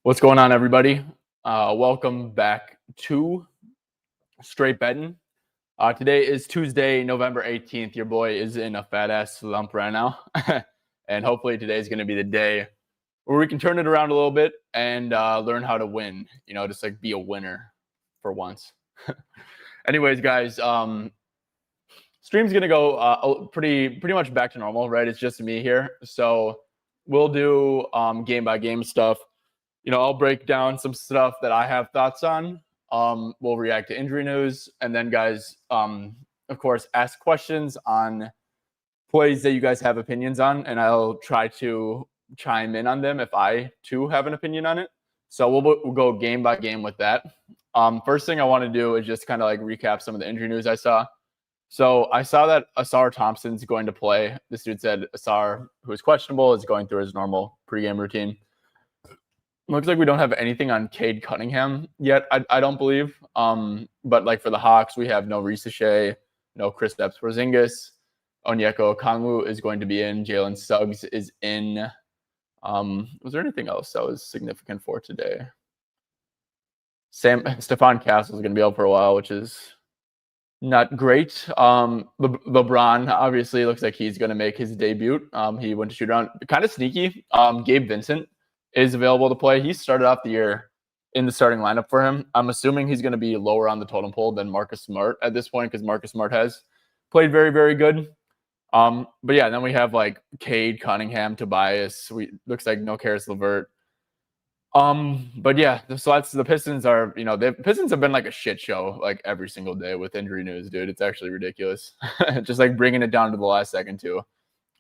What's going on, everybody? Welcome back to Straight Betting. Today is Tuesday, November 18th. Your boy is in a fat ass slump right now. And hopefully today is going to be the day where we can turn it around a little bit and learn how to win. You know, just like be a winner for once. Anyways, guys, stream's going to go pretty much back to normal, right? It's just me here. So we'll do game by game stuff. You know, I'll break down some stuff that I have thoughts on. We'll react to injury news, and then guys, of course, ask questions on plays that you guys have opinions on, and I'll try to chime in on them if I too have an opinion on it. So we'll go game by game with that. First thing I want to do is just kind of like recap some of the injury news I saw. So I saw that Asar Thompson's going to play. This dude said Asar, who is questionable, is going through his normal pregame routine. Looks like we don't have anything on Cade Cunningham yet, I don't believe. But like for the Hawks, we have no Reese Shea, no Kristaps Porzingis. Onyeka Okongwu is going to be in. Jalen Suggs is in. Was there anything else that was significant for today? Stephon Castle is going to be out for a while, which is not great. LeBron obviously looks like he's going to make his debut. He went to shoot around, kind of sneaky. Gabe Vincent is available to play. He started off the year in the starting lineup for him. I'm assuming he's going to be lower on the totem pole than Marcus Smart at this point because Marcus Smart has played very, very good. But yeah, then we have like Cade Cunningham, Tobias. Looks like no Karis LeVert. But yeah, so that's the Pistons are, you know, the Pistons have been like a shit show like every single day with injury news, dude. It's actually ridiculous. Just like bringing it down to the last second too.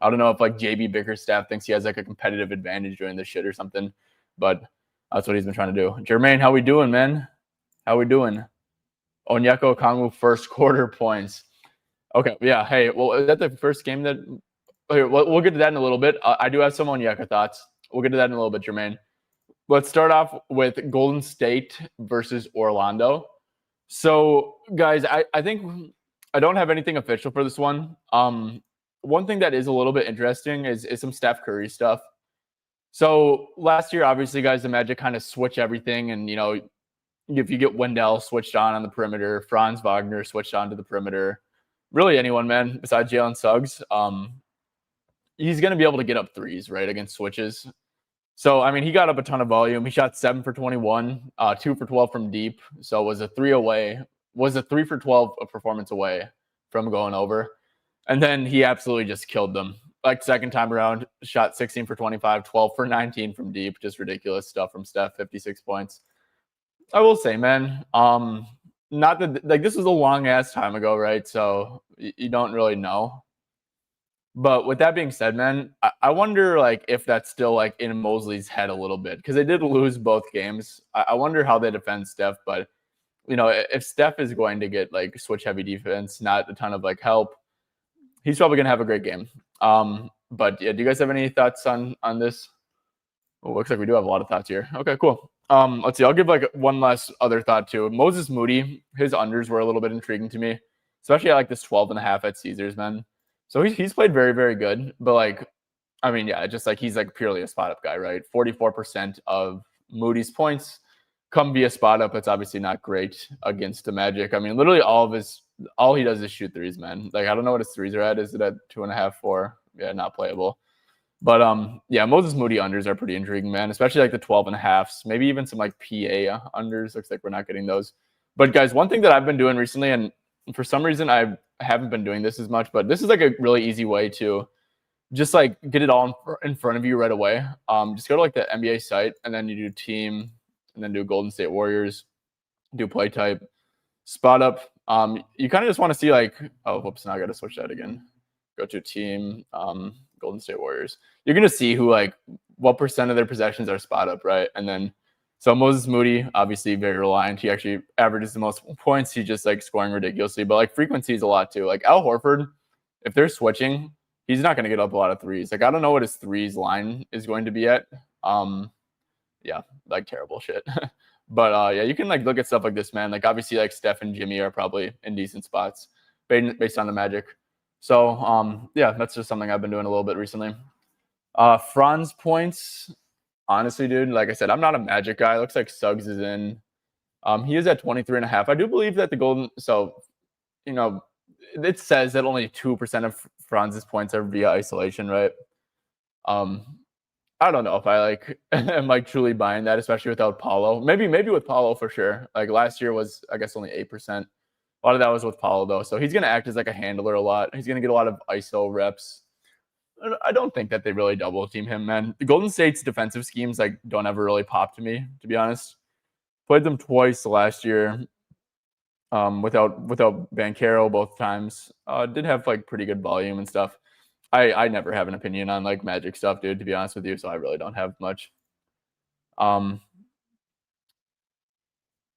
I don't know if like JB Bickerstaff thinks he has like a competitive advantage doing this shit or something, but that's what he's been trying to do. Jermaine, how we doing, man? How we doing? Onyeka Okongwu first quarter points. Okay, yeah. Hey, well, is that the first game that? Okay, we'll get to that in a little bit. I do have some Onyeka thoughts. We'll get to that in a little bit, Jermaine. Let's start off with Golden State versus Orlando. So, guys, I think I don't have anything official for this one. One thing that is a little bit interesting is some Steph Curry stuff. So last year, obviously, guys, the Magic kind of switch everything. And, you know, if you get Wendell switched on the perimeter, Franz Wagner switched on to the perimeter, really anyone, man, besides Jalen Suggs, he's going to be able to get up threes, right, against switches. So, I mean, he got up a ton of volume. He shot 7 for 21, 2 for 12 from deep. So it was a 3 for 12 performance away from going over. And then he absolutely just killed them. Like second time around, shot 16 for 25, 12 for 19 from deep. Just ridiculous stuff from Steph, 56 points. I will say, man, not that like this was a long ass time ago, right? So you don't really know. But with that being said, man, I wonder like if that's still like in Mosley's head a little bit because they did lose both games. I wonder how they defend Steph, but you know, if Steph is going to get like switch heavy defense, not a ton of like help, he's probably going to have a great game. But yeah, do you guys have any thoughts on this? Oh, looks like we do have a lot of thoughts here. Okay, cool. Let's see. I'll give like one last other thought too. Moses Moody, his unders were a little bit intriguing to me, especially at like this 12.5 at Caesars, man. So he's played very, very good. But like, I mean, yeah, just like he's like purely a spot up guy, right? 44% of Moody's points come via spot up. It's obviously not great against the Magic. I mean, literally all he does is shoot threes, man. Like, I don't know what his threes are at. Is it at 2.5, 4? Yeah, not playable. But yeah, Moses Moody unders are pretty intriguing, man. Especially like the 12.5s, maybe even some like PA unders. Looks like we're not getting those. But guys, one thing that I've been doing recently, and for some reason I haven't been doing this as much, but this is like a really easy way to just like get it all in front of you right away. Just go to like the NBA site, and then you do team, and then do Golden State Warriors, do play type, spot up. You kind of just want to see like, oh, whoops, now I got to switch that again. Go to team, Golden State Warriors. You're going to see who like what percent of their possessions are spot up, right? And then, so Moses Moody, obviously very reliant. He actually averages the most points. He's just like scoring ridiculously, but like frequency is a lot too. Like Al Horford, if they're switching, he's not going to get up a lot of threes. Like I don't know what his threes line is going to be at. Yeah, like terrible shit. But yeah, you can like look at stuff like this, man. Like obviously, like Steph and Jimmy are probably in decent spots based on the Magic. So yeah, that's just something I've been doing a little bit recently. Franz points. honestly, dude, like I said, I'm not a Magic guy. It looks like Suggs is in. He is at 23.5. I do believe that the Golden. So you know, it says that only 2% of Franz's points are via isolation, right? Um, I don't know if I like am like truly buying that, especially without Paulo. Maybe with Paulo for sure. Like last year was, I guess, only 8%. A lot of that was with Paulo though, so he's gonna act as like a handler a lot. He's gonna get a lot of ISO reps. I don't think that they really double team him, man. The Golden State's defensive schemes like don't ever really pop to me, to be honest. Played them twice last year. Without Banchero both times. Did have like pretty good volume and stuff. I never have an opinion on like Magic stuff, dude, to be honest with you, so I really don't have much. Um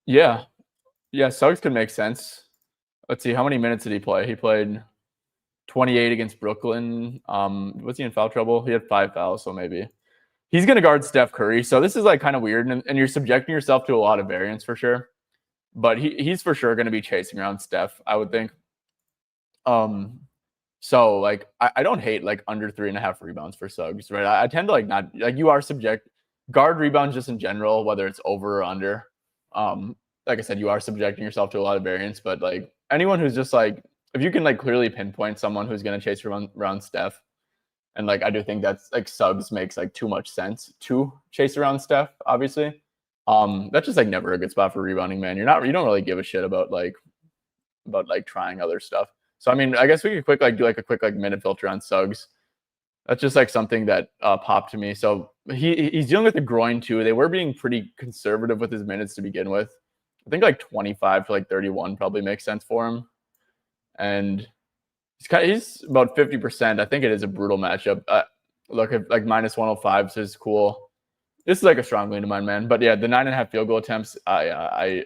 yeah. Yeah, Suggs could make sense. Let's see, how many minutes did he play? He played 28 against Brooklyn. Was he in foul trouble? He had 5 fouls, so maybe. He's gonna guard Steph Curry. So this is like kind of weird, and you're subjecting yourself to a lot of variance for sure. But he's for sure gonna be chasing around Steph, I would think. So like I don't hate like under 3.5 rebounds for Suggs, right? I tend to like not like you are subject guard rebounds just in general, whether it's over or under. Like I said, you are subjecting yourself to a lot of variance, but like anyone who's just like if you can like clearly pinpoint someone who's gonna chase around Steph, and like I do think that's like Suggs makes like too much sense to chase around Steph, obviously. That's just like never a good spot for rebounding, man. You don't really give a shit about like trying other stuff. So I mean, I guess we could do like a quick like minute filter on Suggs. That's just like something that popped to me. So he's dealing with the groin too. They were being pretty conservative with his minutes to begin with. I think like 25 to like 31 probably makes sense for him. And he's about 50%. I think it is a brutal matchup. Look, if like minus 105 is cool. This is like a strong lean of mine, man. But yeah, the 9.5 field goal attempts, I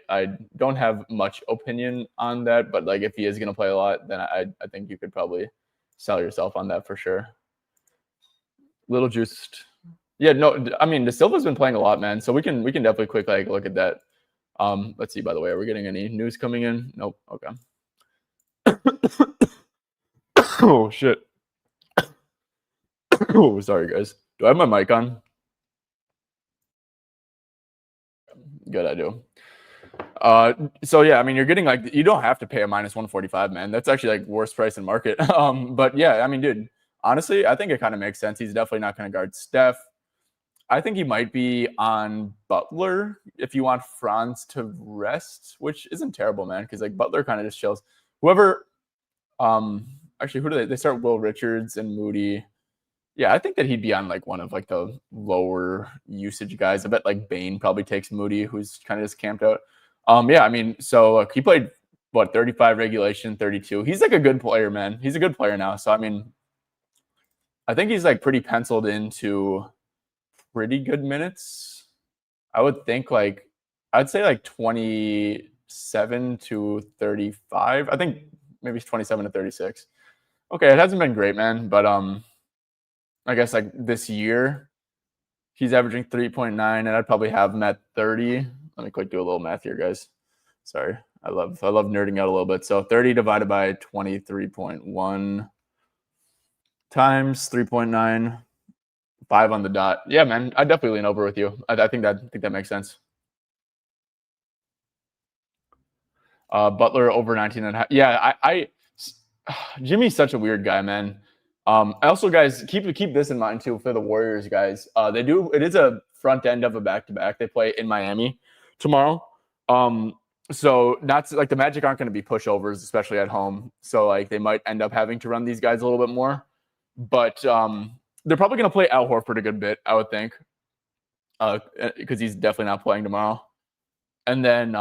don't have much opinion on that. But like if he is gonna play a lot, then I think you could probably sell yourself on that for sure. Little juiced. Yeah, no, I mean De Silva's been playing a lot, man. So we can definitely quick like look at that. Let's see. By the way, are we getting any news coming in? Nope. Okay. Oh shit. Oh, sorry guys. Do I have my mic on? Good, I do. So yeah, I mean, you're getting like you don't have to pay a minus 145, man. That's actually like worst price in market. But yeah, I mean, dude, honestly, I think it kind of makes sense. He's definitely not going to guard Steph. I think he might be on Butler if you want Franz to rest, which isn't terrible, man, because like Butler kind of just chills. Whoever, actually, who do they start? Will Richards and Moody. Yeah, I think that he'd be on like one of like the lower usage guys. I bet like Bane probably takes Moody, who's kind of just camped out. Yeah, I mean, so he played what 35 regulation, 32. He's like a good player, man. He's a good player now. So I mean, I think he's like pretty penciled into pretty good minutes. I would think like I'd say like 27 to 35. I think maybe 27 to 36. Okay, it hasn't been great, man, but I guess like this year he's averaging 3.9 and I'd probably have him at 30. Let me quick do a little math here, guys. Sorry. I love nerding out a little bit. So 30 divided by 23.1 times 3.9, 5 on the dot. Yeah, man, I definitely lean over with you. I think that makes sense. Butler over 19.5. Yeah, Jimmy's such a weird guy, man. Also, guys, keep this in mind too for the Warriors, guys. It is a front end of a back-to-back. They play in Miami tomorrow. So not like the Magic aren't going to be pushovers, especially at home. So like they might end up having to run these guys a little bit more. But they're probably going to play Al Horford a good bit, I would think, because he's definitely not playing tomorrow. And then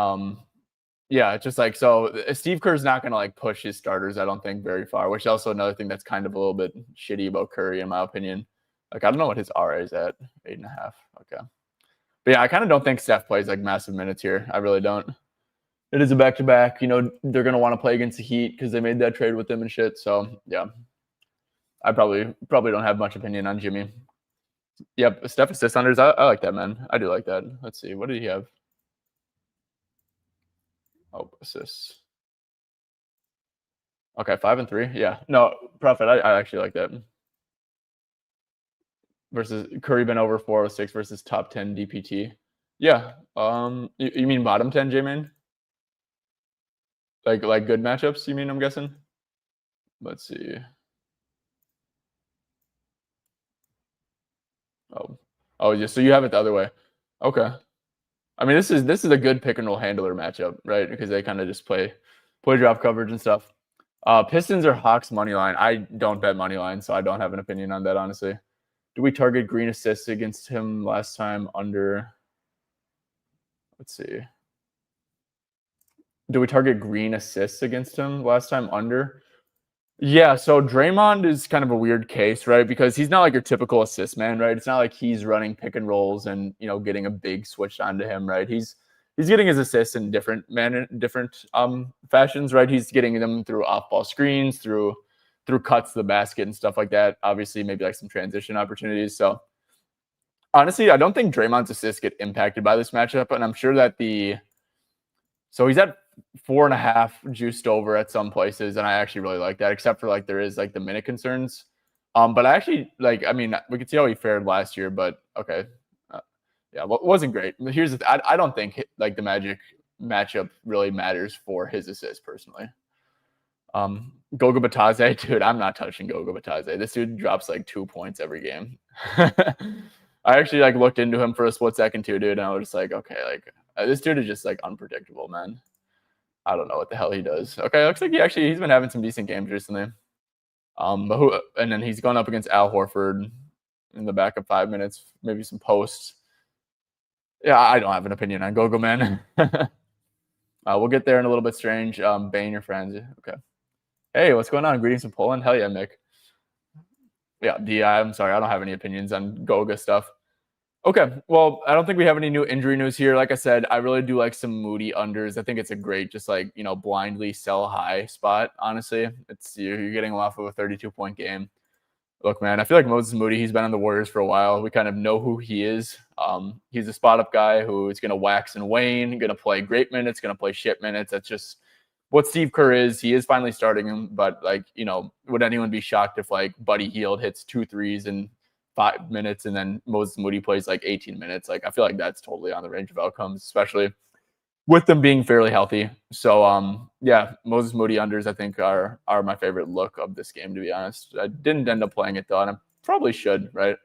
yeah, it's just like so Steve Kerr's not going to like push his starters, I don't think, very far, which is also another thing that's kind of a little bit shitty about Curry, in my opinion. Like, I don't know what his RA is at, 8.5. Okay. But yeah, I kind of don't think Steph plays like massive minutes here. I really don't. It is a back-to-back. You know, they're going to want to play against the Heat because they made that trade with them and shit. So, yeah. I probably don't have much opinion on Jimmy. Yep, Steph assist unders. I like that, man. I do like that. Let's see. What did he have? Oh, assists. Okay, 5 and 3. Yeah. No, Prophet, I actually like that. versus Curry been over 406 versus top 10 DPT. Yeah. You mean bottom 10, J-Man? Like good matchups, you mean, I'm guessing? Let's see. Oh, yeah, so you have it the other way. Okay. I mean, this is a good pick and roll handler matchup, right? Because they kind of just play drop coverage and stuff. Pistons or Hawks money line. I don't bet money line, so I don't have an opinion on that, honestly. Do we target Green assists against him last time under? Let's see. Do we target Green assists against him last time under? Yeah, so Draymond is kind of a weird case, right? Because he's not like your typical assist man, right? It's not like he's running pick and rolls and getting a big switch onto him, right? He's getting his assists in different fashions, right? He's getting them through off ball screens, through cuts to the basket and stuff like that. Obviously, maybe like some transition opportunities. So honestly, I don't think Draymond's assists get impacted by this matchup, and I'm sure that so he's at 4.5 juiced over at some places, and I actually really like that, except for like there is like the minute concerns. But I actually I mean, we could see how he fared last year, but okay. Yeah, well, it wasn't great. Here's I don't think like the Magic matchup really matters for his assist personally. Goga Batadze, dude, I'm not touching Goga Batadze. This dude drops like 2 points every game. I actually like looked into him for a split second too, dude, and I was just like, okay, like this dude is just like unpredictable, man. I don't know what the hell he does. Okay, looks like he's been having some decent games recently. And then he's gone up against Al Horford in the back of 5 minutes, maybe some posts. Yeah, I don't have an opinion on Gogo, man. We'll get there in a little bit. Strange. Bane your friends. Okay. Hey, what's going on? Greetings from Poland. Hell yeah, Mick. Yeah, I'm sorry, I don't have any opinions on Goga stuff. Okay, well, I don't think we have any new injury news here. Like I said, I really do like some Moody unders. I think it's a great, just like blindly sell high spot. Honestly, you're getting off of a 32-point game. Look, man, I feel like Moses Moody. He's been on the Warriors for a while. We kind of know who he is. He's a spot up guy who is going to wax and wane, going to play great minutes, going to play shit minutes. That's just what Steve Kerr is. He is finally starting him, but would anyone be shocked if like Buddy Hield hits 2 threes in 5 minutes and then Moses Moody plays like 18 minutes? Like I feel like that's totally on the range of outcomes, especially with them being fairly healthy. So yeah, Moses Moody unders I think are my favorite look of this game, to be honest. I didn't end up playing it though, and I probably should, right?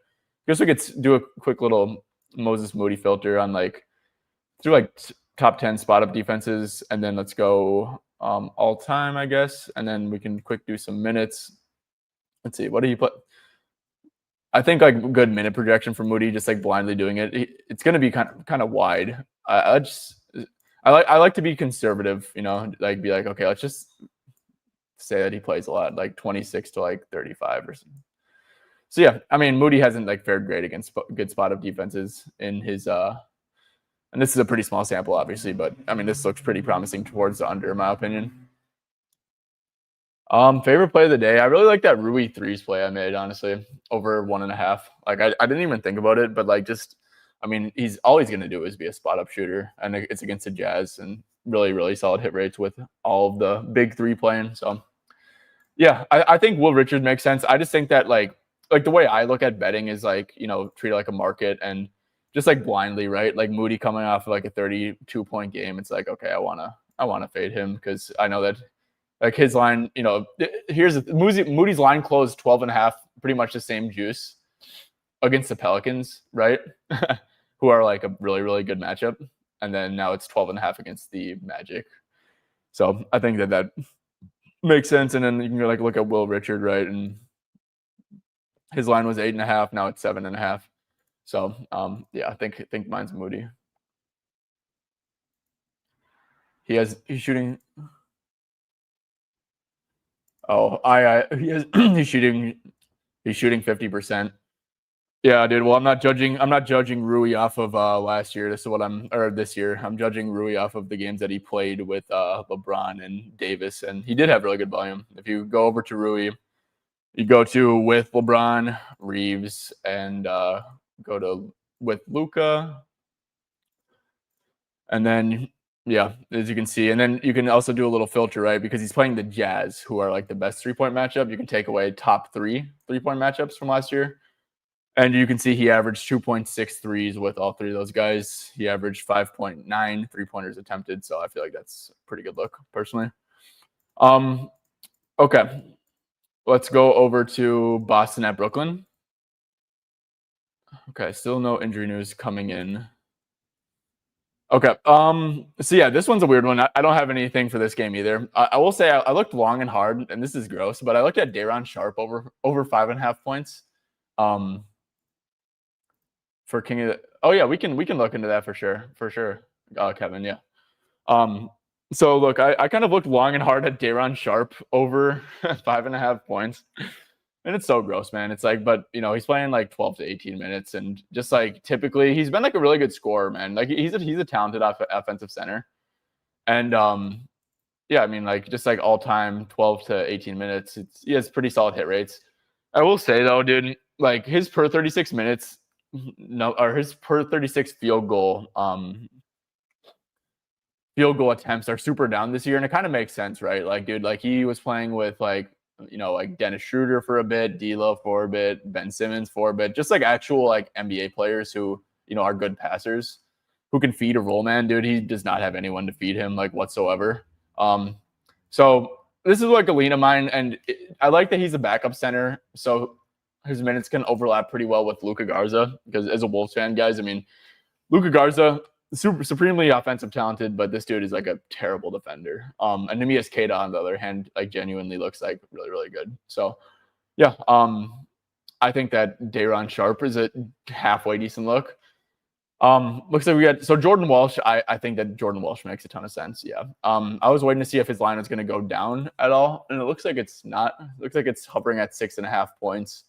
Guess we could do a quick little Moses Moody filter on top 10 spot up defenses, and then let's go all time, I guess, and then we can quick do some minutes. Let's see, what do you put? I think like good minute projection for Moody, just like blindly doing it. It's going to be kind of wide. I like to be conservative, like be like, okay, let's just say that he plays a lot, like 26 to like 35 or something. So yeah, I mean, Moody hasn't like fared great against good spot up defenses in his and this is a pretty small sample, obviously, but I mean, this looks pretty promising towards the under, in my opinion. Favorite play of the day. I really like that Rui threes play I made, honestly, over 1.5. Like I didn't even think about it, but like he's all he's gonna do is be a spot up shooter, and it's against the Jazz, and really, really solid hit rates with all of the big three playing. So yeah, I think Will Richards makes sense. I just think that like the way I look at betting is like, treat it like a market and just like blindly, right? Like Moody coming off of like a 32-point game, it's like, okay, I wanna fade him because I know that like his line, here's Moody's line closed 12.5, pretty much the same juice against the Pelicans, right? Who are like a really, really good matchup. And then now it's 12.5 against the Magic. So I think that makes sense. And then you can like look at Will Richard, right? And his line was 8.5, now it's 7.5. So yeah, I think mine's Moody. He's shooting. Oh, he's shooting 50%. Yeah, dude. Well, I'm not judging Rui off of last year. This year. I'm judging Rui off of the games that he played with LeBron and Davis, and he did have really good volume. If you go over to Rui, you go to with LeBron, Reeves, and go to with Luka, and then yeah, as you can see, and then you can also do a little filter, right? Because he's playing the Jazz, who are like the best 3-point matchup. You can take away top 3 3-point matchups from last year. And you can see he averaged 2.6 threes with all three of those guys. He averaged 5.9 3-pointers attempted. So I feel like that's a pretty good look, personally. Okay. Let's go over to Boston at Brooklyn. Okay, still no injury news coming in. Okay. So yeah, this one's a weird one. I don't have anything for this game either. I will say I looked long and hard, and this is gross, but I looked at Day'Ron Sharp over 5.5 points. For King of the, oh yeah, we can look into that for sure. Kevin, yeah. So look, I kind of looked long and hard at Day'Ron Sharp over 5.5 points. And it's so gross, man. It's like, but he's playing like 12 to 18 minutes, and just like typically, he's been like a really good scorer, man. Like he's a talented offensive center, and yeah, I mean, like just like all time 12 to 18 minutes, he has pretty solid hit rates. I will say though, dude, like his per 36 minutes, or his per 36 field goal attempts are super down this year, and it kind of makes sense, right? Like, dude, like he was playing with like Dennis Schroeder for a bit, D'Lo for a bit, Ben Simmons for a bit, just like actual like NBA players who are good passers, who can feed a roll man. Dude, he does not have anyone to feed him like whatsoever. So this is like a lean of mine, and I like that he's a backup center, so his minutes can overlap pretty well with Luka Garza, because as a Wolves fan, guys, I mean, Luka Garza, supremely offensive talented, but this dude is like a terrible defender. And Nemias Keita, on the other hand, like genuinely looks like really, really good. So yeah, I think that Day'Ron Sharp is a halfway decent look. Looks like we got Jordan Walsh. I think that Jordan Walsh makes a ton of sense. Yeah. I was waiting to see if his line was going to go down at all, and it looks like it's not. It looks like it's hovering at 6.5 points.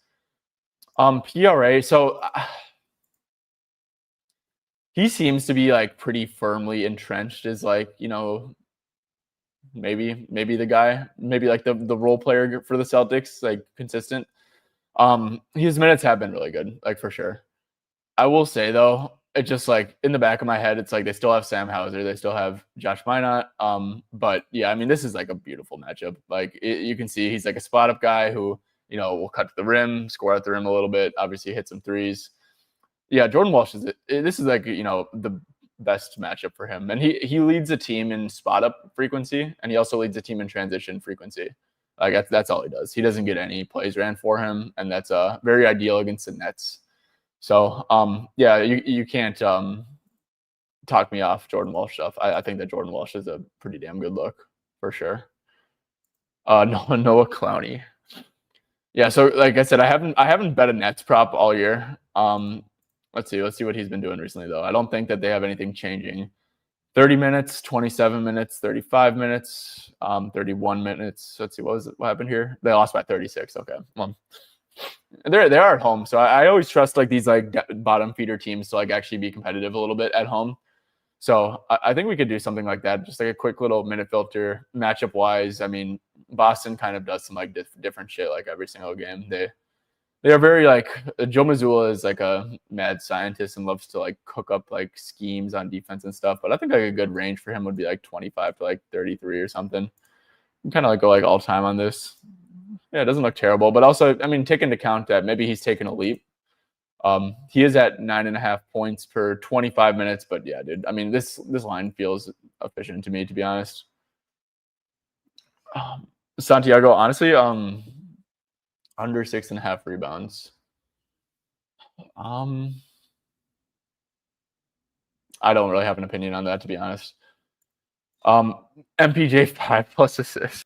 PRA. So he seems to be like pretty firmly entrenched as like, maybe the guy, maybe like the role player for the Celtics, like consistent. His minutes have been really good, like for sure. I will say though, it just like in the back of my head, it's like they still have Sam Hauser, they still have Josh Minot. But yeah, I mean, this is like a beautiful matchup. Like you can see he's like a spot up guy who, will cut to the rim, score at the rim a little bit, obviously hit some threes. Yeah, Jordan Walsh this is like the best matchup for him, and he leads the team in spot up frequency, and he also leads the team in transition frequency. Like that's all he does. He doesn't get any plays ran for him, and that's very ideal against the Nets. So yeah, you can't talk me off Jordan Walsh stuff. I think that Jordan Walsh is a pretty damn good look for sure. Noah Clowney. Yeah, so like I said, I haven't bet a Nets prop all year. Let's see what he's been doing recently though. I don't think that they have anything changing. 30 minutes, 27 minutes, 35 minutes, 31 minutes. Let's see, what happened here? They lost by 36. Okay. Well, they are at home, so I always trust like these like bottom feeder teams to like actually be competitive a little bit at home. So I think we could do something like that, just like a quick little minute filter matchup wise. I mean, Boston kind of does some like different shit like every single game. They are very like Joe Mazzulla is like a mad scientist and loves to like cook up like schemes on defense and stuff. But I think like a good range for him would be like 25 to like 33 or something. Kind of like go like all time on this. Yeah, it doesn't look terrible, but also I mean take into account that maybe he's taken a leap. He is at 9.5 points per 25 minutes, but yeah, dude. I mean this line feels efficient to me, to be honest. Santiago, honestly, under 6.5 rebounds. I don't really have an opinion on that, to be honest. MPJ 5+ assists.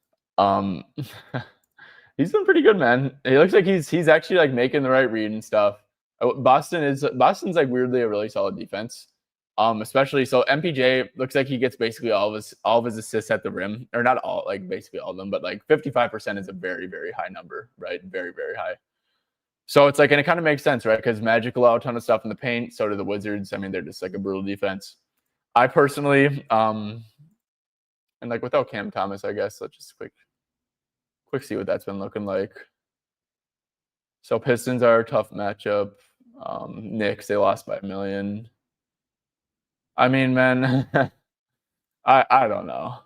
He's been pretty good, man. He looks like he's actually like making the right read and stuff. Boston's like weirdly a really solid defense. Especially so MPJ looks like he gets basically all of his assists at the rim, or not all, like basically all of them, but like 55% is a very, very high number, right? Very, very high. So it's like, and it kind of makes sense, right? Because Magic allow a ton of stuff in the paint. So do the Wizards. I mean, they're just like a brutal defense. I personally, and like without Cam Thomas, I guess, let's just quick see what that's been looking like. So Pistons are a tough matchup. Knicks, they lost by 1 million. I mean, man, I don't know.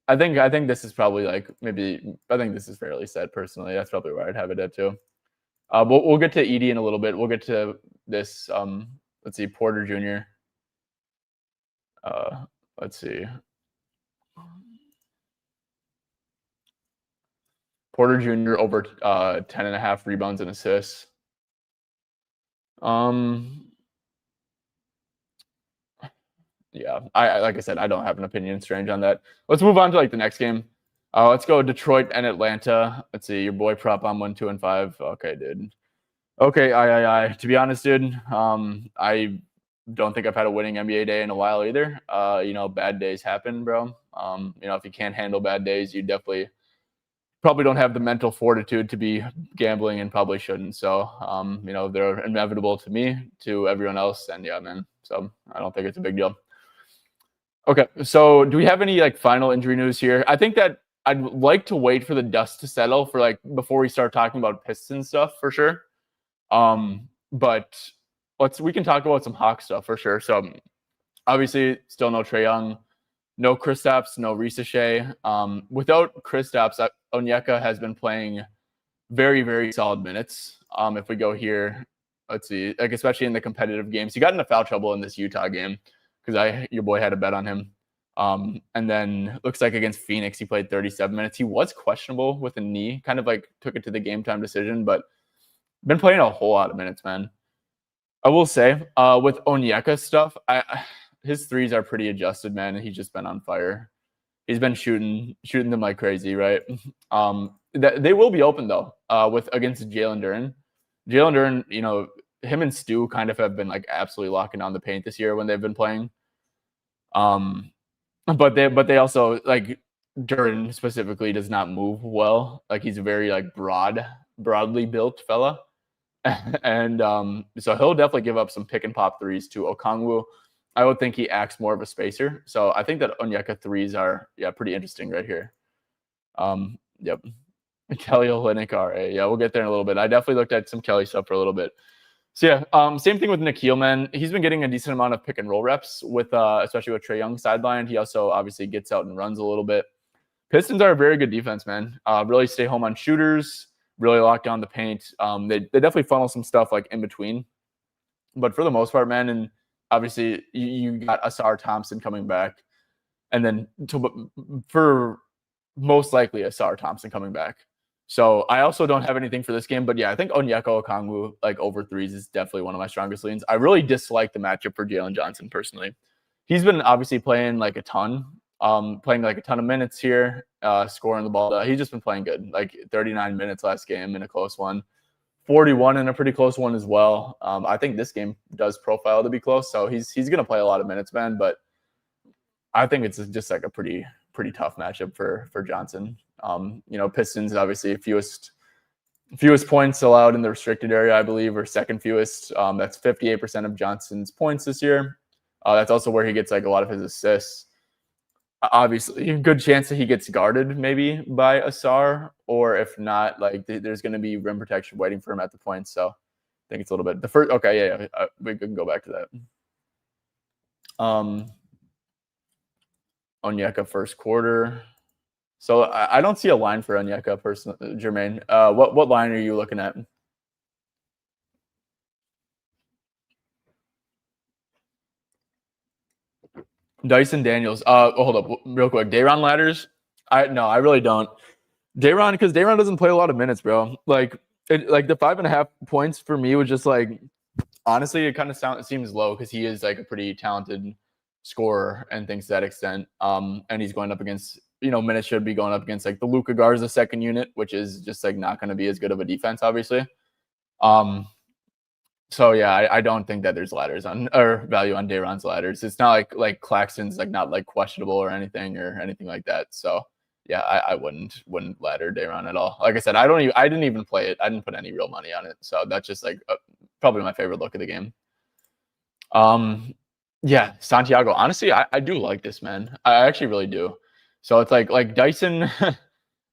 I think this is probably like I think this is fairly set personally. That's probably where I'd have it at too. We'll get to Edie in a little bit. We'll get to this. Let's see, Porter Jr. Let's see. Porter Jr. over 10.5 rebounds and assists. Yeah, I like I said, I don't have an opinion strange on that. Let's move on to like the next game. Let's go Detroit and Atlanta. Let's see, your boy prop on 1, 2, and 5. Okay, dude. Okay, I. To be honest, dude, I don't think I've had a winning NBA day in a while either. Bad days happen, bro. If you can't handle bad days, you definitely probably don't have the mental fortitude to be gambling and probably shouldn't. So, they're inevitable to me, to everyone else, and yeah, man. So I don't think it's a big deal. Okay, so do we have any like final injury news here? I think that I'd like to wait for the dust to settle for like before we start talking about Pistons stuff for sure. But we can talk about some Hawks stuff for sure. So obviously still no Trae Young, no Kristaps, no Risa Shea. Without Kristaps, Onyeka has been playing very, very solid minutes. If we go here, let's see, like especially in the competitive games, he got into foul trouble in this Utah game because your boy had a bet on him. And then looks like against Phoenix, he played 37 minutes. He was questionable with a knee, kind of like took it to the game time decision, but been playing a whole lot of minutes, man. I will say with Onyeka stuff, his threes are pretty adjusted, man, and he's just been on fire. He's been shooting them like crazy, right? They will be open though against Jalen Duren. Jalen Duren, him and Stu kind of have been like absolutely locking down the paint this year when they've been playing. But they also like Duren specifically does not move well. Like he's a very like broadly built fella. And so he'll definitely give up some pick and pop threes to Okongwu. I would think he acts more of a spacer. So I think that Onyeka threes are pretty interesting right here. Yep. Kelly Olynyk, RA. Yeah, we'll get there in a little bit. I definitely looked at some Kelly stuff for a little bit. So yeah, same thing with Nikhil, man. He's been getting a decent amount of pick and roll reps with especially with Trae Young sidelined. He also obviously gets out and runs a little bit. Pistons are a very good defense, man. Really stay home on shooters, really lock down the paint. They definitely funnel some stuff like in between. But for the most part, man, and obviously you got Asar Thompson coming back. And then for most likely Asar Thompson coming back. So I also don't have anything for this game, but yeah, I think Onyeka Okongwu like over threes is definitely one of my strongest leans. I really dislike the matchup for Jalen Johnson personally. He's been obviously playing like a ton, playing like a ton of minutes here, scoring the ball. He's just been playing good, like 39 minutes last game in a close one, 41 in a pretty close one as well. I think this game does profile to be close, so he's going to play a lot of minutes, man. But I think it's just like a pretty tough matchup for Johnson. Pistons obviously fewest points allowed in the restricted area, I believe, or second fewest. That's 58% of Johnson's points this year. That's also where he gets like a lot of his assists. Obviously, a good chance that he gets guarded maybe by Asar, or if not, like there's going to be rim protection waiting for him at the point. So I think it's a little bit the first. Okay, yeah, we can go back to that. Onyeka first quarter. So I don't see a line for Onyeka personally, Jermaine. What line are you looking at? Dyson Daniels. Hold up real quick. Dayron ladders? I really don't. Because Dayron doesn't play a lot of minutes, bro. Like the 5.5 points for me was just like, honestly, it kind of seems low because he is like a pretty talented scorer and things to that extent. And he's going up against, minutes should be going up against like the Luka Garza second unit, which is just like not going to be as good of a defense, obviously. So yeah, I don't think that there's ladders on or value on Dayron's ladders. It's not like Claxton's like not like questionable or anything like that. So yeah, I wouldn't ladder Dayron at all. Like I said, I didn't even play it. I didn't put any real money on it. So that's just like probably my favorite look of the game. Yeah, Santiago. Honestly, I do like this, man. I actually really do. So it's like Dyson,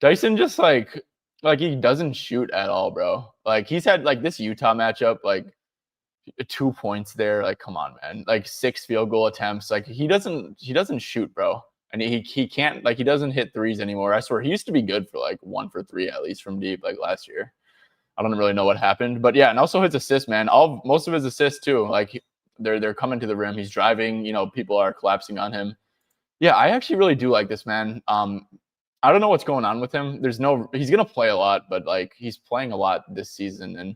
Dyson just like he doesn't shoot at all, bro. Like he's had like this Utah matchup, like 2 points there. Like, come on, man. Like 6 field goal attempts. Like he doesn't shoot, bro. And he can't, like he doesn't hit threes anymore. I swear he used to be good for like 1 for 3 at least from deep like last year. I don't really know what happened, but yeah, and also his assists, man. Most of his assists too. Like they're coming to the rim. He's driving. People are collapsing on him. Yeah, I actually really do like this man. I don't know what's going on with him. He's gonna play a lot, but like he's playing a lot this season and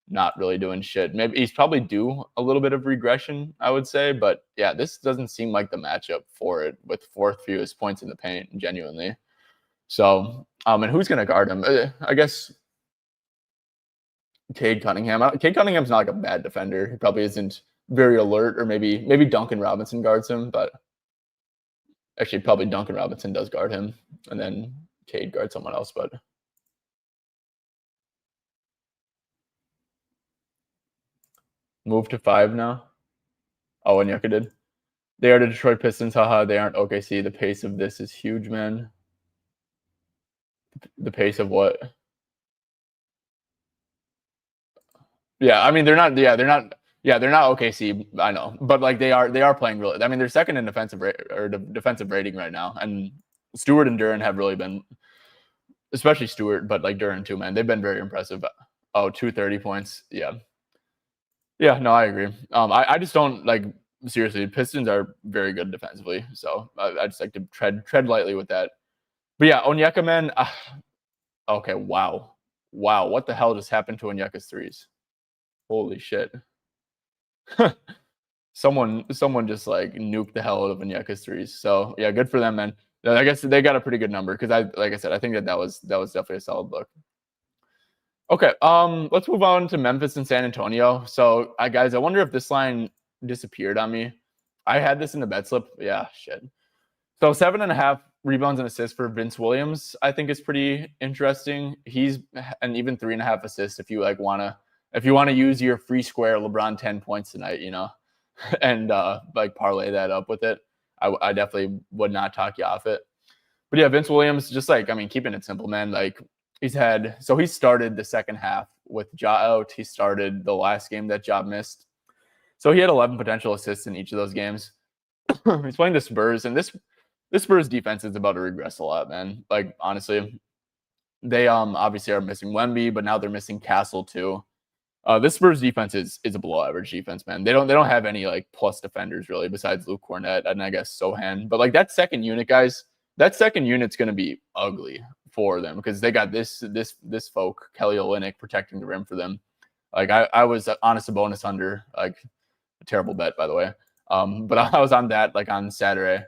not really doing shit. Maybe he's probably due a little bit of regression, I would say. But yeah, this doesn't seem like the matchup for it with fourth fewest points in the paint, genuinely. So, and who's gonna guard him? I guess Cade Cunningham. Cade Cunningham's not like a bad defender. He probably isn't very alert, or maybe Duncan Robinson guards him, but actually probably Duncan Robinson does guard him, and then Cade guards someone else. But move to 5 now. Oh, and Yucca did. They are the Detroit Pistons. Haha, they aren't OKC. The pace of this is huge, man. The pace of what? Yeah, I mean they're not. Yeah, they're not. Yeah, they're not OKC. I know, but like they are playing really. I mean, they're second in defensive rating right now, and Stewart and Duren have really been, especially Stewart, but like Duren too, man. They've been very impressive. Oh, 230 points. Yeah. Yeah, no, I agree. I just don't like, seriously, Pistons are very good defensively, so I just like to tread lightly with that. But yeah, Onyeka, man. Okay, wow, what the hell just happened to Onyeka's threes? Holy shit! someone just like nuked the hell out of Onyeka's threes. So yeah, good for them, man. I guess they got a pretty good number because like I said, I think that was definitely a solid look. Okay, let's move on to Memphis and San Antonio. So, guys, I wonder if this line disappeared on me. I had this in the bet slip. Yeah, shit. So 7.5 rebounds and assists for Vince Williams, I think is pretty interesting. He's and even 3.5 assists if you want to use your free square LeBron 10 points tonight, and like parlay that up with it. I definitely would not talk you off it. But yeah, Vince Williams, just keeping it simple, man. Like he started the second half with Ja out. He started the last game that Ja missed. So he had 11 potential assists in each of those games. He's playing the Spurs, and this Spurs defense is about to regress a lot, man. Like, honestly, they obviously are missing Wemby, but now they're missing Castle too. This Spurs defense is a below average defense, man. They don't have any like plus defenders really besides Luke Cornett and I guess Sohan. But like that second unit, guys, that second unit's gonna be ugly for them because they got this folk, Kelly Olynyk, protecting the rim for them. Like I was on a Sabonis under, like a terrible bet, by the way. But I was on that like on Saturday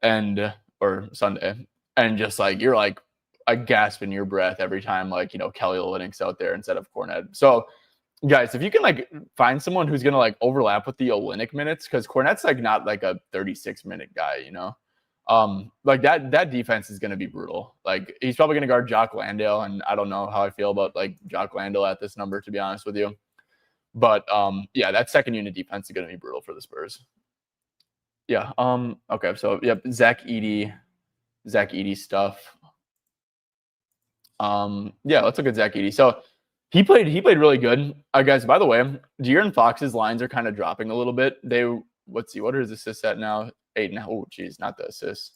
or Sunday, and just like you're like a gasp in your breath every time Kelly Olynyk's out there instead of Cornett. So guys, if you can like find someone who's gonna like overlap with the Olynyk minutes, because Cornett's like not like a 36-minute guy, like that defense is gonna be brutal. Like he's probably gonna guard Jock Landale, and I don't know how I feel about like Jock Landale at this number, to be honest with you. But yeah, that second unit defense is gonna be brutal for the Spurs. Yeah. Okay. So yep, Zach Edey stuff. Yeah, let's look at Zach Edey. So he played really good. Guys, by the way, De'Aaron Fox's lines are kind of dropping a little bit. Let's see, what are his assists at now? 8.5. Oh, geez, not the assists.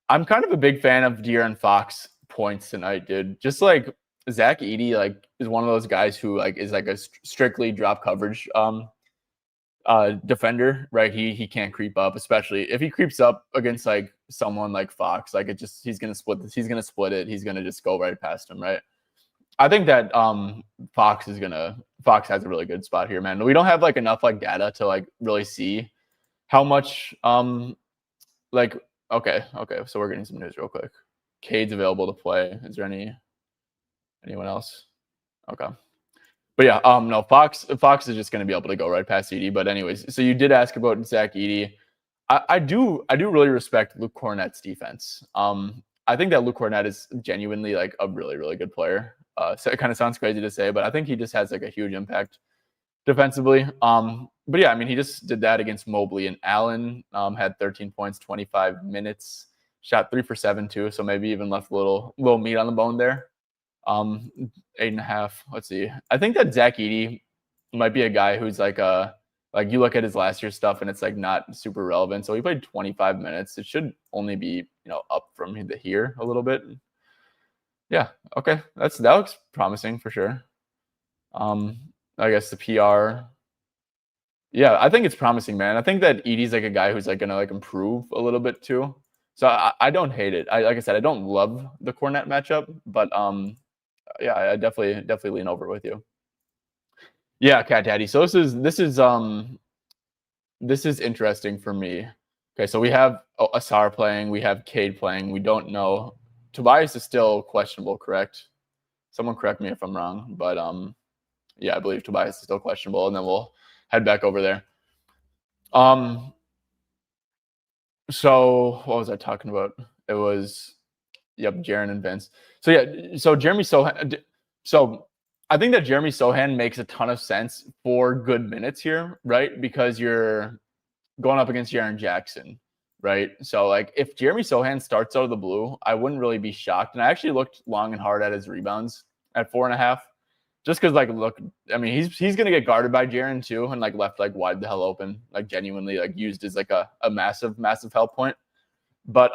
I'm kind of a big fan of De'Aaron Fox points tonight, dude. Just like Zach Edey, like is one of those guys who like is like a strictly drop coverage defender, right? He can't creep up, especially if he creeps up against like someone like Fox. Like he's gonna split it. He's gonna just go right past him, right? I think that Fox has a really good spot here, man. We don't have like enough like data to like really see how much like okay. So we're getting some news real quick. Cade's available to play. Is there anyone else? Okay. But yeah, no, Fox is just gonna be able to go right past Edey. But anyways, so you did ask about Zach Edey. I do really respect Luke Cornett's defense. I think that Luke Cornett is genuinely like a really, really good player. So it kind of sounds crazy to say, but I think he just has like a huge impact defensively. But yeah, I mean, he just did that against Mobley and Allen. Had 13 points, 25 minutes, shot 3 for 7 too. So maybe even left a little meat on the bone there. 8.5. Let's see. I think that Zach Edey might be a guy who's like you look at his last year's stuff and it's like not super relevant. So he played 25 minutes. It should only be up from here a little bit. Yeah. Okay. That looks promising for sure. I guess the PR. Yeah, I think it's promising, man. I think that Edie's like a guy who's like gonna like improve a little bit too. So I don't hate it. Like I said, I don't love the Cornet matchup, but yeah, I definitely lean over with you. Yeah, Cat Daddy. So this is interesting for me. Okay, so we have Asar playing, we have Cade playing. We don't know. Tobias is still questionable, correct? Someone correct me if I'm wrong, but yeah, I believe Tobias is still questionable, and then we'll head back over there. So what was I talking about? It was Jaren and Vince. So yeah, so Jeremy Sohan. So I think that Jeremy Sohan makes a ton of sense for good minutes here, right? Because you're going up against Jaren Jackson, right? So like if Jeremy Sohan starts out of the blue, I wouldn't really be shocked. And I actually looked long and hard at his rebounds at 4.5. Just because, like, look, I mean, he's gonna get guarded by Jaren too, and like left like wide the hell open, like genuinely like used as like a massive help point. But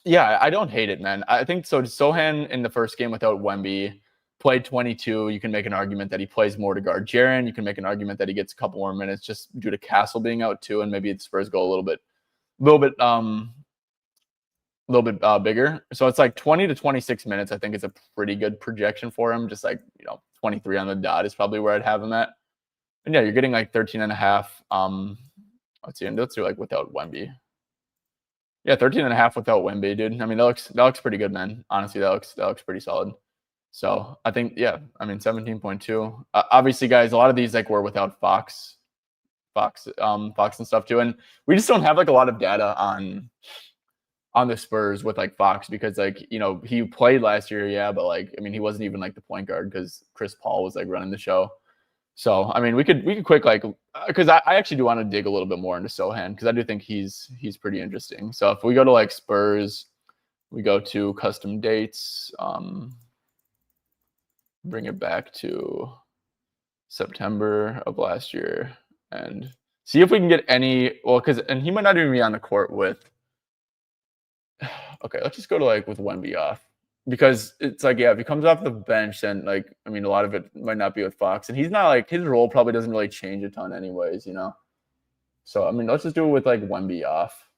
yeah, I don't hate it, man. I think so. Sohan in the first game without Wemby played 22. You can make an argument that he plays more to guard Jaren. You can make an argument that he gets a couple more minutes just due to Castle being out too, and maybe the Spurs go a little bit bigger. So it's like 20 to 26 minutes. I think is a pretty good projection for him. Just like 23 on the dot is probably where I'd have him at. And yeah, you're getting like 13 and a half. Let's see, and let's do like without Wemby. Yeah, 13 and a half without Wemby, dude. I mean, that looks pretty good, man. Honestly, that looks pretty solid. So I think, yeah, I mean, 17.2. Obviously, guys, a lot of these like were without Fox and stuff too, and we just don't have like a lot of data on the Spurs with like Fox because like he played last year, yeah, but like I mean he wasn't even like the point guard because Chris Paul was like running the show. So I mean we could quick like because I actually do want to dig a little bit more into Sohan because I do think he's pretty interesting. So if we go to like Spurs, we go to custom dates, bring it back to September of last year and see if we can get any and he might not even be on the court with. Okay, let's just go to like with Wemby off because it's like if he comes off the bench, then like I mean a lot of it might not be with Fox, and he's not like his role probably doesn't really change a ton anyways, So I mean let's just do it with like Wemby off.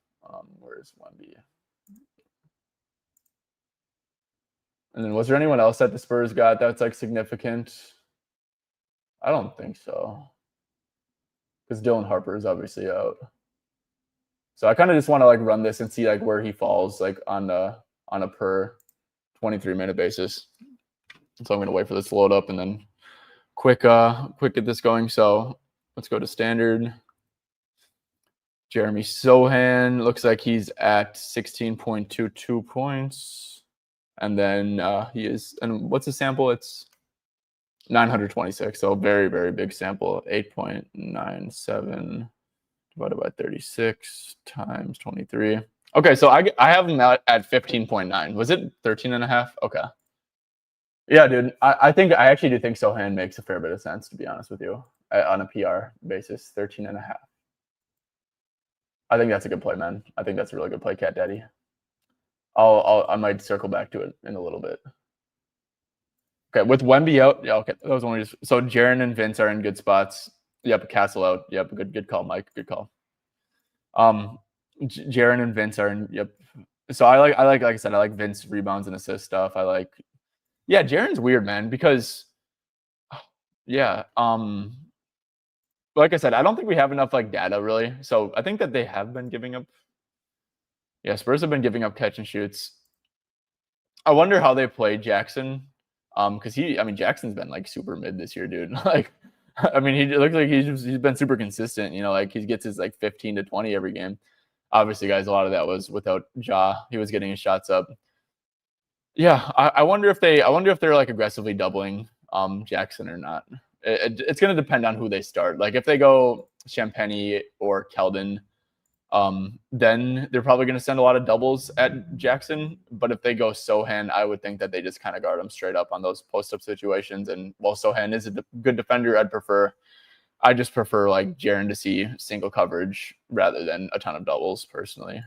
Where's Wemby? And then was there anyone else that the Spurs got that's like significant? I don't think so, because Dylan Harper is obviously out. So I kind of just want to like run this and see like where he falls like on a per 23-minute basis. So I'm going to wait for this to load up and then quick get this going. So let's go to standard. Jeremy Sohan looks like he's at 16.22 points. And then he is, and what's the sample? It's 926. So very, very big sample, 8.97 divided by 36 times 23. Okay, so I have him out at 15.9. Was it 13 and a half? Okay. Yeah, dude. I actually do think Sohan makes a fair bit of sense, to be honest with you, on a PR basis. 13 and a half. I think that's a good play, man. I think that's a really good play, Cat Daddy. I might circle back to it in a little bit. Okay, with Wemby out, yeah, okay. That was only just so Jaren and Vince are in good spots. Yep, Castle out. Yep, good call, Mike. Good call. Jaren and Vince are in. Yep. So I like I said, I like Vince rebounds and assist stuff. I like. Yeah, Jaren's weird, man, because. Yeah. Like I said, I don't think we have enough like data really. So I think that they have been giving up. Yeah, Spurs have been giving up catch and shoots. I wonder how they play Jackson. Because Jackson's been like super mid this year, dude. Like, I mean, he looks like he's been super consistent. Like he gets his like 15 to 20 every game. Obviously, guys, a lot of that was without Ja. He was getting his shots up. Yeah, I wonder if they're like aggressively doubling Jackson or not. It's going to depend on who they start. Like if they go Champagny or Keldon, then they're probably going to send a lot of doubles at Jackson. But if they go Sohan, I would think that they just kind of guard him straight up on those post-up situations. And while Sohan is a good defender, I just prefer like Jaren to see single coverage rather than a ton of doubles personally.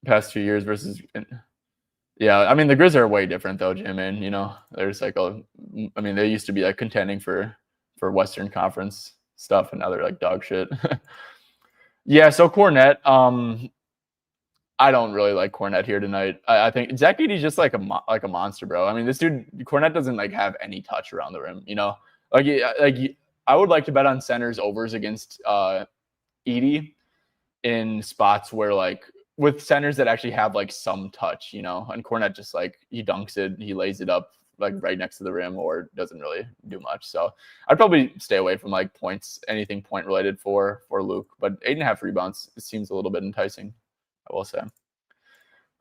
Past 2 years versus Yeah, I mean the Grizz are way different though, Jim. And there's like I mean they used to be like contending for Western Conference stuff, and now they're like dog shit. Yeah, so Cornette. I don't really like Cornette here tonight. I think Zach Edey's just like a monster, bro. I mean, this dude Cornette doesn't like have any touch around the rim. I would like to bet on centers overs against Edey in spots where like with centers that actually have like some touch, and Cornette just like he dunks it, he lays it up like right next to the rim or doesn't really do much. So I'd probably stay away from like points, anything point related for Luke, but 8.5 rebounds, it seems a little bit enticing, I will say.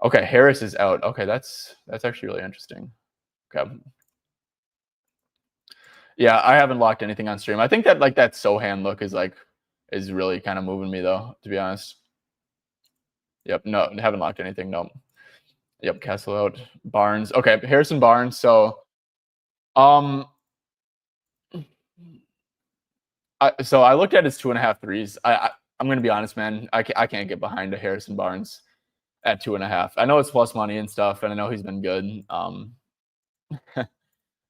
Okay, Harris is out. Okay, that's actually really interesting. Okay. Yeah, I haven't locked anything on stream. I think that like that Sohan look is really kind of moving me though, to be honest. Yep, no, haven't locked anything. No. Yep, Castle out. Barnes. Okay, Harrison Barnes. So I looked at his 2.5 threes. I'm gonna be honest, man. I can't get behind a Harrison Barnes at 2.5. I know it's plus money and stuff, and I know he's been good.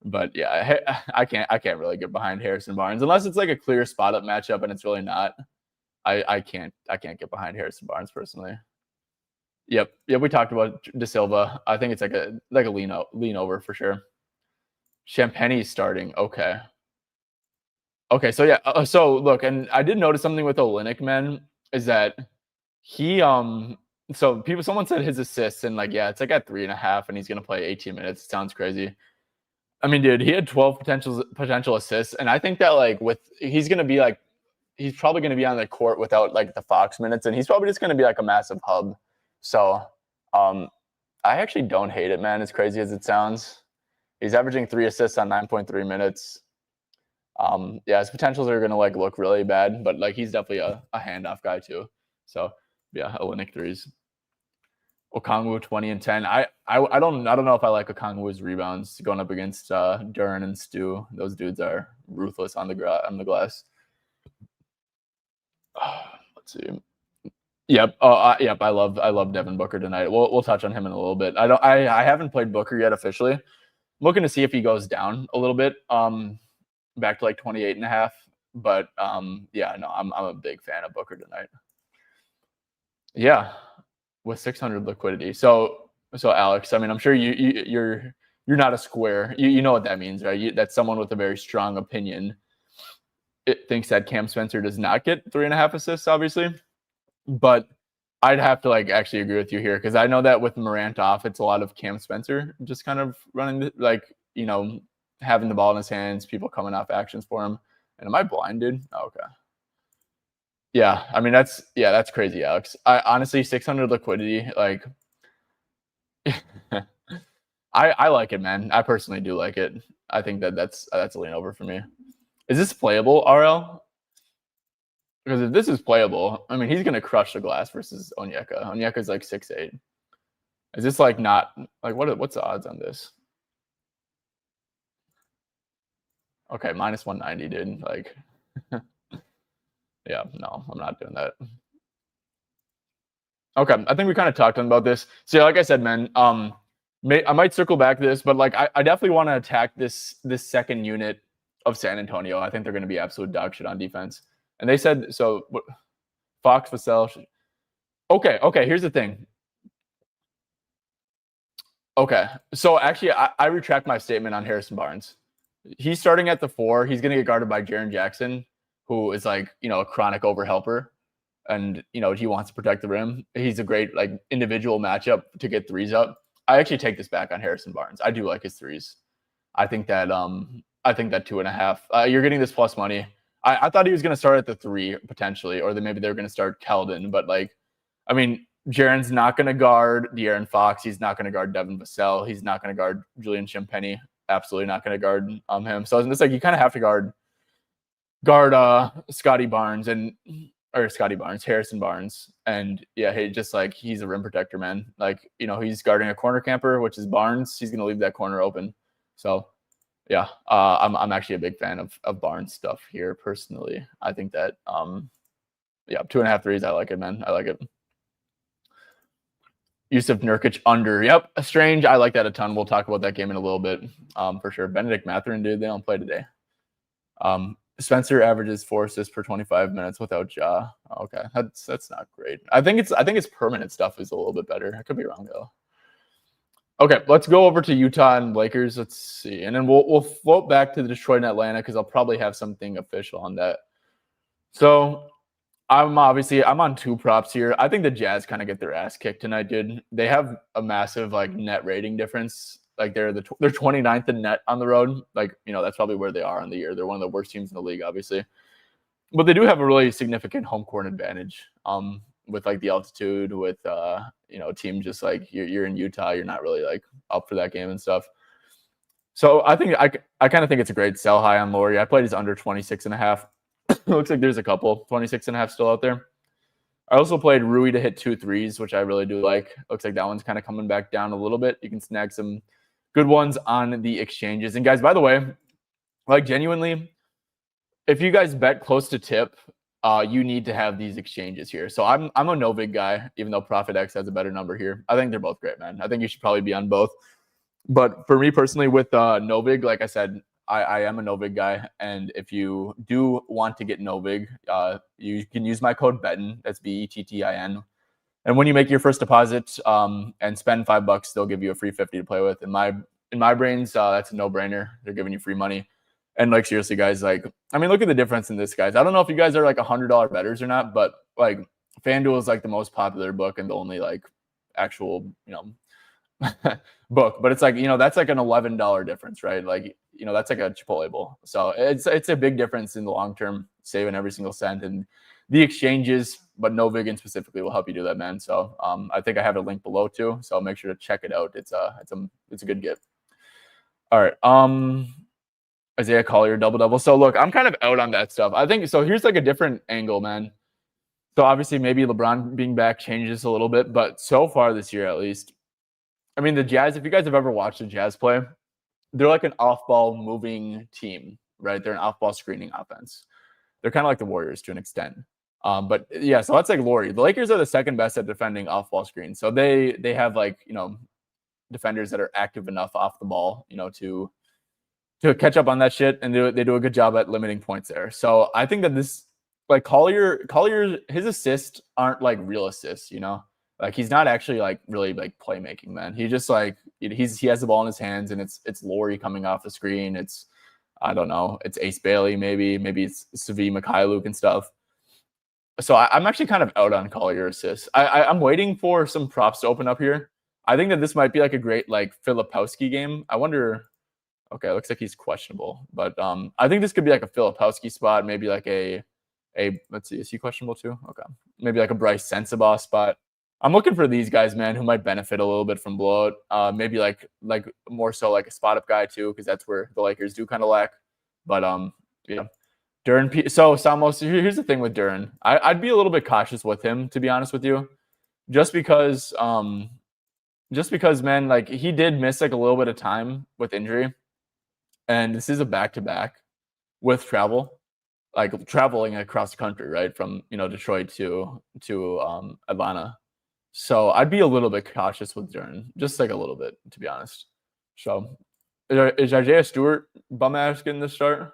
But yeah, I can't really get behind Harrison Barnes unless it's like a clear spot up matchup, and it's really not. I can't get behind Harrison Barnes personally. Yep. We talked about De Silva. I think it's like a lean over for sure. Champagne's starting. Okay. So yeah. So look, and I did notice something with Olynyk, man, is that he so someone said his assists and like yeah, it's like at 3.5, and he's gonna play 18 minutes. It sounds crazy. I mean, dude, he had 12 potential assists, and I think that like he's probably gonna be on the court without like the Fox minutes, and he's probably just gonna be like a massive hub. So I actually don't hate it, man. As crazy as it sounds, he's averaging 3 assists on 9.3 minutes. Yeah, his potentials are gonna like look really bad, but like he's definitely a handoff guy too. So yeah, Olynyk threes. Okongwu 20 and 10. I don't know if I like Okongwu's rebounds going up against Duren and Stu. Those dudes are ruthless on the glass. Let's see. Yep. Yep. I love Devin Booker tonight. We'll touch on him in a little bit. I haven't played Booker yet officially. I'm looking to see if he goes down a little bit. Back to like 28.5. But yeah, no, I'm a big fan of Booker tonight. Yeah, with 600 liquidity. So Alex, I mean, I'm sure you're not a square. You know what that means, right? That's someone with a very strong opinion. It thinks that Cam Spencer does not get 3.5 assists, obviously. But I'd have to like actually agree with you here because I know that with Morant off, it's a lot of Cam Spencer just kind of running having the ball in his hands, people coming off actions for him. And am I blind, dude? Oh, okay. Yeah, I mean that's crazy, Alex. I honestly 600 liquidity, like I like it, man. I personally do like it. I think that's a lean over for me. Is this playable, RL? Because if this is playable, I mean he's gonna crush the glass versus Onyeka. Onyeka's like 6'8". Is this like not like what's the odds on this? Okay, minus 190, dude. Like yeah, no, I'm not doing that. Okay, I think we kind of talked about this. So, like I said, man, I might circle back to this, but like I definitely want to attack this second unit of San Antonio. I think they're going to be absolute dog shit on defense. And they said so. Fox, Vassell. Okay. Here's the thing. Okay, so actually, I retract my statement on Harrison Barnes. He's starting at the 4. He's going to get guarded by Jaren Jackson, who is like a chronic overhelper. And he wants to protect the rim. He's a great like individual matchup to get threes up. I actually take this back on Harrison Barnes. I do like his threes. I think that 2.5. You're getting this plus money. I thought he was going to start at the 3 potentially, or then maybe they're going to start Keldon. But like, I mean, Jaren's not going to guard De'Aaron Fox. He's not going to guard Devin Vassell. He's not going to guard Julian Champagnie. Absolutely not going to guard him. So it's like you kind of have to guard Harrison Barnes. And yeah, he's a rim protector, man. Like, he's guarding a corner camper, which is Barnes. He's going to leave that corner open. So yeah, I'm actually a big fan of Barnes stuff here personally. I think that, 2.5 threes, I like it, man. I like it. Yusuf Nurkic under. Yep, strange. I like that a ton. We'll talk about that game in a little bit, for sure. Benedict Mathurin, dude, they don't play today. Spencer averages 4 assists per 25 minutes without Ja. Okay, that's not great. I think it's permanent stuff is a little bit better. I could be wrong though. Okay, let's go over to Utah and Lakers. Let's see, and then we'll float back to the Detroit and Atlanta because I'll probably have something official on that. So I'm on 2 props here. I think the Jazz kind of get their ass kicked tonight, dude. They have a massive like net rating difference. Like they're 29th in net on the road. Like, that's probably where they are on the year. They're one of the worst teams in the league, obviously. But they do have a really significant home court advantage. With like the altitude, with teams just like you're in Utah, you're not really like up for that game and stuff. So I think I kind of think it's a great sell high on Laurie. I played his under 26.5. Looks like there's a couple 26.5 still out there. I also played Rui to hit 2 threes, which I really do like. Looks like that one's kind of coming back down a little bit. You can snag some good ones on the exchanges. And guys, by the way, like genuinely, if you guys bet close to tip, you need to have these exchanges here. So I'm a Novig guy, even though ProfitX has a better number here. I think they're both great, man. I think you should probably be on both. But for me personally, with Novig, like I said, I am a Novig guy. And if you do want to get Novig, you can use my code BETTIN. That's BETTIN. And when you make your first deposit and spend $5, they'll give you a free 50 to play with. In my brains, that's a no-brainer. They're giving you free money. And like seriously, guys, like look at the difference in this, guys. I don't know if you guys are like $100 bettors or not, but like FanDuel is like the most popular book and the only like actual book. But it's like that's like an $11 difference, right? Like that's like a Chipotle bowl. So it's a big difference in the long term, saving every single cent. And the exchanges, but Novigan specifically will help you do that, man. So I think I have a link below too. So make sure to check it out. It's a good get. All right. Isaiah Collier double. So look, I'm kind of out on that stuff. I think so. Here's like a different angle, man. So obviously maybe LeBron being back changes a little bit, but so far this year at least, the Jazz, if you guys have ever watched the Jazz play, they're like an off-ball moving team, right? They're an off-ball screening offense. They're kind of like the Warriors to an extent. But yeah, so that's like Laurie. The Lakers are the second best at defending off-ball screens. So they have like, defenders that are active enough off the ball, to catch up on that shit, and they do a good job at limiting points there. So I think that this, like Collier, his assists aren't like real assists, like he's not actually like really like playmaking, man. He just like he has the ball in his hands, and it's Laurie coming off the screen. It's I don't know, it's Ace Bailey maybe it's Svi Mikhailuk and stuff. So I'm actually kind of out on Collier assists. I'm waiting for some props to open up here. I think that this might be like a great like Filipowski game. I wonder. Okay, looks like he's questionable, but I think this could be like a Filipowski spot, maybe like a let's see, is he questionable too? Okay, maybe like a Bryce Sensabaugh spot. I'm looking for these guys, man, who might benefit a little bit from blowout. Maybe like more so like a spot up guy too, because that's where the Lakers do kind of lack. But yeah, Duren. So Samos, here's the thing with Duren. I'd be a little bit cautious with him, to be honest with you, just because man, like he did miss like a little bit of time with injury. And this is a back-to-back with travel, like traveling across the country, right? From, Detroit to Atlanta. So I'd be a little bit cautious with Duren, just like a little bit, to be honest. So is Isaiah Stewart bum ass getting the start?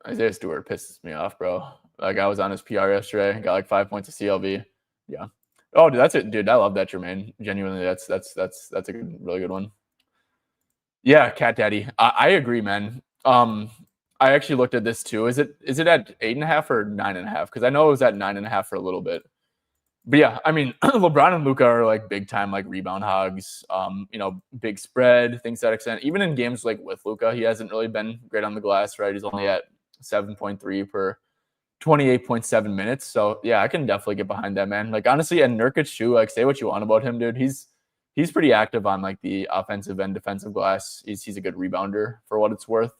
Isaiah Stewart pisses me off, bro. Like I was on his PR yesterday, got like 5 points of CLV. Yeah. Oh, dude, that's it, dude. I love that, Jermaine. Genuinely, that's a really good one. Yeah, Cat Daddy. I agree, man. I actually looked at this too. Is it at 8.5 or 9.5? Because I know it was at 9.5 for a little bit. But yeah, LeBron and Luka are like big time like rebound hogs. Big spread, things to that extent. Even in games like with Luka, he hasn't really been great on the glass, right? He's only at 7.3 per 28.7 minutes. So yeah, I can definitely get behind that, man. Like honestly, and Nurkic too. Like say what you want about him, dude. He's pretty active on like the offensive and defensive glass. He's a good rebounder for what it's worth.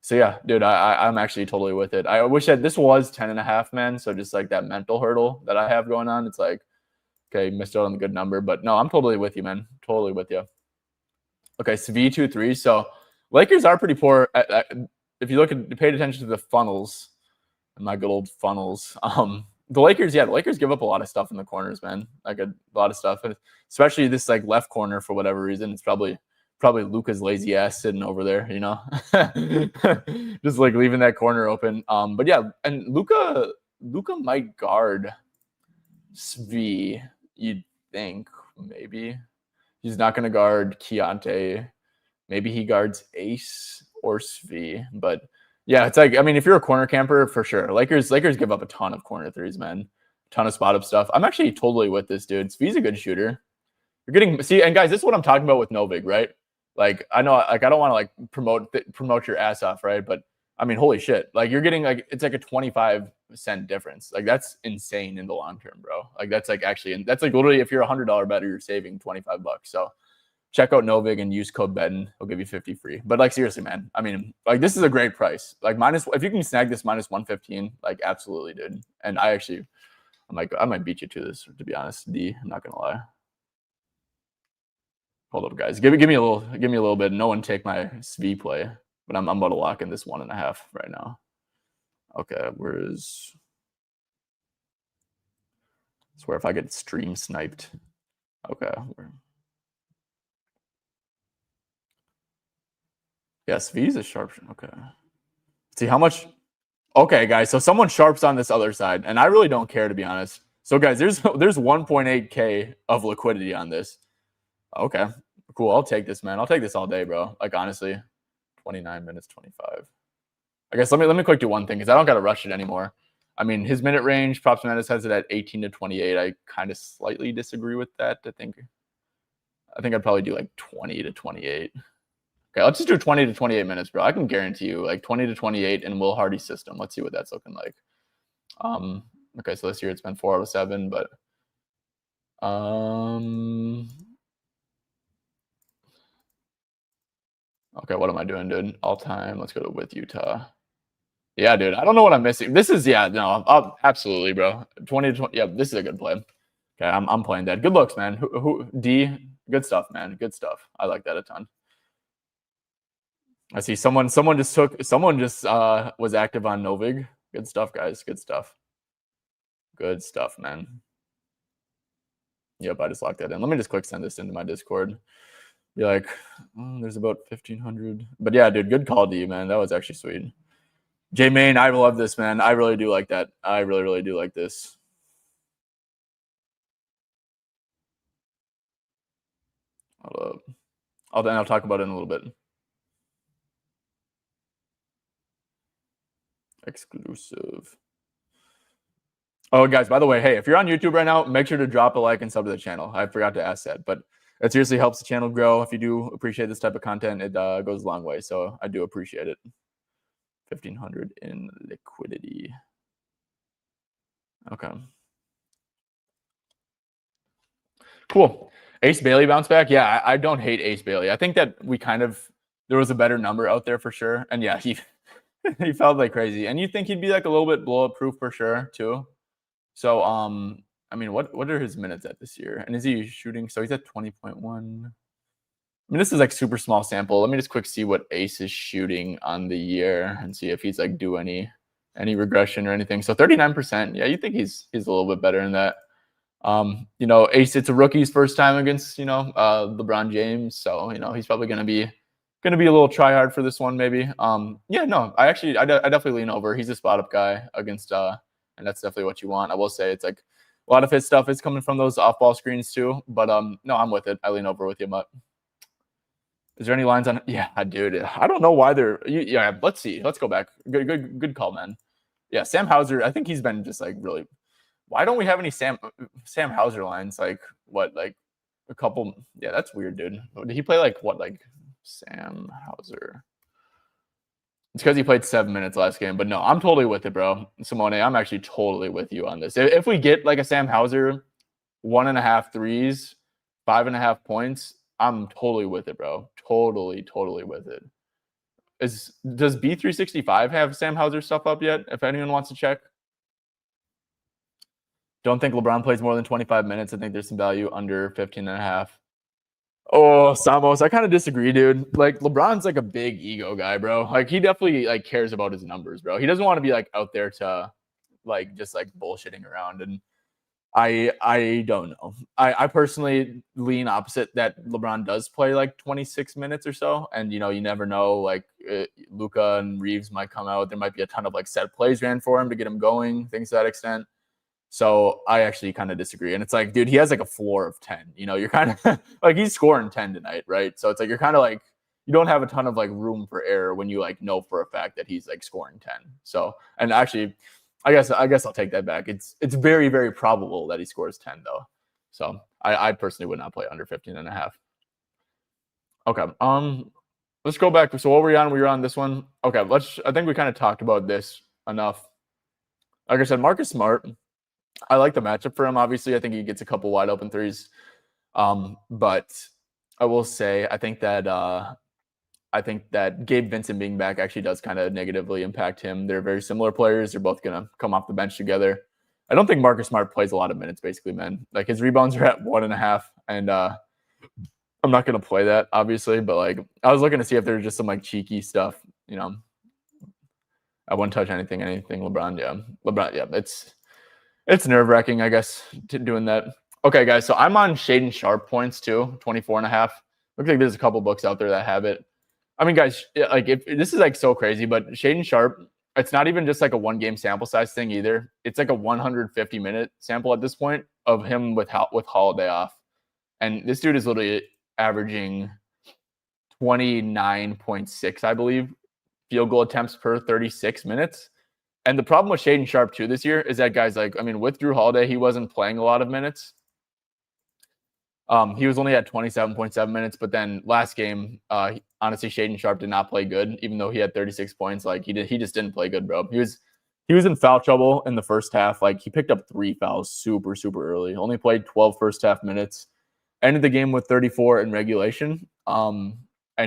So yeah, dude, I'm actually totally with it. I wish that this was 10.5, man. So just like that mental hurdle that I have going on, it's like, okay, missed out on the good number, but no, I'm totally with you, man. Totally with you. Okay, Svi 2-3. So Lakers are pretty poor if you paid attention to the funnels, my good old funnels. The Lakers give up a lot of stuff in the corners, man. Like a lot of stuff, and especially this like left corner for whatever reason. It's probably Luka's lazy ass sitting over there, just like leaving that corner open. But yeah, and Luka might guard Svi. You'd think maybe he's not going to guard Keontae. Maybe he guards Ace or Svi, but. Yeah, it's like, I mean, if you're a corner camper, for sure. Lakers give up a ton of corner threes, man. A ton of spot up stuff. I'm actually totally with this dude. Svi's a good shooter. And guys, this is what I'm talking about with Novig, right? Like, I know, like, I don't want to like promote your ass off, right? But I mean, holy shit. Like, you're getting like, it's like a 25-cent difference. Like, that's insane in the long term, bro. Like, that's like actually, that's like literally if you're a $100 better, you're saving $25. So, check out Novig and use code BEDN. He'll give you 50 free. But like seriously, man. I mean, like this is a great price. Like if you can snag this minus 115, like absolutely, dude. And I might beat you to this, to be honest. I'm not gonna lie. Hold up, guys. Give me a little bit. No one take my SV play, but I'm about to lock in this 1.5 right now. Okay, I swear if I get stream sniped. Okay. Yes, V's a sharp. Okay. See how much. Okay, guys. So someone sharps on this other side, and I really don't care, to be honest. So, guys, there's 1.8K of liquidity on this. Okay, cool. I'll take this, man. I'll take this all day, bro. Like honestly, 29 minutes, 25. I guess let me quick do one thing because I don't got to rush it anymore. I mean, his minute range, Props Madness has it at 18 to 28. I kind of slightly disagree with that. I think I'd probably do like 20 to 28. Okay, let's just do 20 to 28 minutes, bro. I can guarantee you like 20 to 28 in Will Hardy's system. Let's see what that's looking like. Okay, so this year it's been 4 out of 7, but okay, what am I doing, dude? All time. Let's go to with Utah. Yeah, dude. I don't know what I'm missing. This is absolutely, bro. 20 to 20. Yeah, this is a good play. Okay, I'm playing that. Good looks, man. Who D? Good stuff, man. Good stuff. I like that a ton. I see someone just was active on Novig. Good stuff, guys. Good stuff. Good stuff, man. Yep, I just locked that in. Let me just quick send this into my Discord. Be like, there's about 1,500. But yeah, dude, good call, D, man. That was actually sweet. J Main, I love this, man. I really do like that. I really, really do like this. I'll talk about it in a little bit. Exclusive. Oh, guys, by the way, hey, if you're on YouTube right now, make sure to drop a like and sub to the channel. I forgot to ask that, but it seriously helps the channel grow. If you do appreciate this type of content, it goes a long way. So I do appreciate it. 1,500 in liquidity. Okay. Cool. Ace Bailey bounce back. Yeah, I don't hate Ace Bailey. I think that there was a better number out there for sure. And yeah, he felt like crazy. And you think he'd be like a little bit blow up proof for sure too. So I mean, what are his minutes at this year? And is he shooting? So he's at 20.1. I mean, this is like super small sample. Let me just quick see what Ace is shooting on the year and see if he's like do any regression or anything. So 39%. Yeah, you think he's a little bit better than that. Ace, it's a rookie's first time against, LeBron James. So, he's probably going to be a little try hard for this one, maybe. I definitely lean over. He's a spot up guy against, and that's definitely what you want. I will say it's like a lot of his stuff is coming from those off ball screens too. But, no, I'm with it. I lean over with you, Mutt. Is there any lines on? Yeah, dude. I don't know why yeah, let's see. Let's go back. Good call, man. Yeah, Sam Hauser. I think he's been just like really. Why don't we have any Sam Hauser lines? Like what? Like a couple? Yeah, that's weird, dude. Did he play like what? Like Sam Hauser? It's because he played 7 minutes last game. But no, I'm totally with it, bro. Simone, I'm actually totally with you on this. If we get like a Sam Hauser, 1.5 threes, 5.5 points, I'm totally with it, bro. Totally with it. Does B365 have Sam Hauser stuff up yet? If anyone wants to check. Don't think LeBron plays more than 25 minutes. I think there's some value under 15.5. Oh, Samos, I kind of disagree, dude. Like LeBron's like a big ego guy, bro. Like he definitely like cares about his numbers, bro. He doesn't want to be like out there to like just like bullshitting around. And I don't know. I personally lean opposite that LeBron does play like 26 minutes or so, and you never know. Like Luka and Reeves might come out. There might be a ton of like set plays ran for him to get him going, things to that extent. So I actually kind of disagree. And it's like, dude, he has like a floor of 10. You're kind of like he's scoring 10 tonight, right? So it's like you're kind of like you don't have a ton of like room for error when you like know for a fact that he's like scoring 10. So and actually I guess I'll take that back. It's very, very probable that he scores 10 though. So I personally would not play under 15.5. Okay. Let's go back. So what were we on? We were on this one. Okay, I think we kind of talked about this enough. Like I said, Marcus Smart. I like the matchup for him. Obviously, I think he gets a couple wide open threes. But I will say I think that Gabe Vincent being back actually does kind of negatively impact him. They're very similar players. They're both going to come off the bench together. I don't think Marcus Smart plays a lot of minutes, basically, man. Like his rebounds are at 1.5, and I'm not going to play that, obviously. But like I was looking to see if there's just some like cheeky stuff, I wouldn't touch anything LeBron. Yeah, it's nerve-wracking, I guess, doing that. Okay, guys, so I'm on Shaedon Sharpe points too, 24.5. Looks like there's a couple books out there that have it. I mean, guys, like if this is like so crazy, but Shaedon Sharpe, it's not even just like a 1-game sample size thing either. It's like a 150-minute sample at this point of him with Holiday off, and this dude is literally averaging 29.6, I believe, field goal attempts per 36 minutes. And the problem with Shaedon Sharpe too this year is that guys like, I mean, with Drew Holiday, he wasn't playing a lot of minutes. He was only at 27.7 minutes, but then last game, honestly, Shaedon Sharpe did not play good, even though he had 36 points. Like he just didn't play good, bro. He was in foul trouble in the first half. Like he picked up 3 fouls super, super early. Only played 12 first half minutes. Ended the game with 34 in regulation. And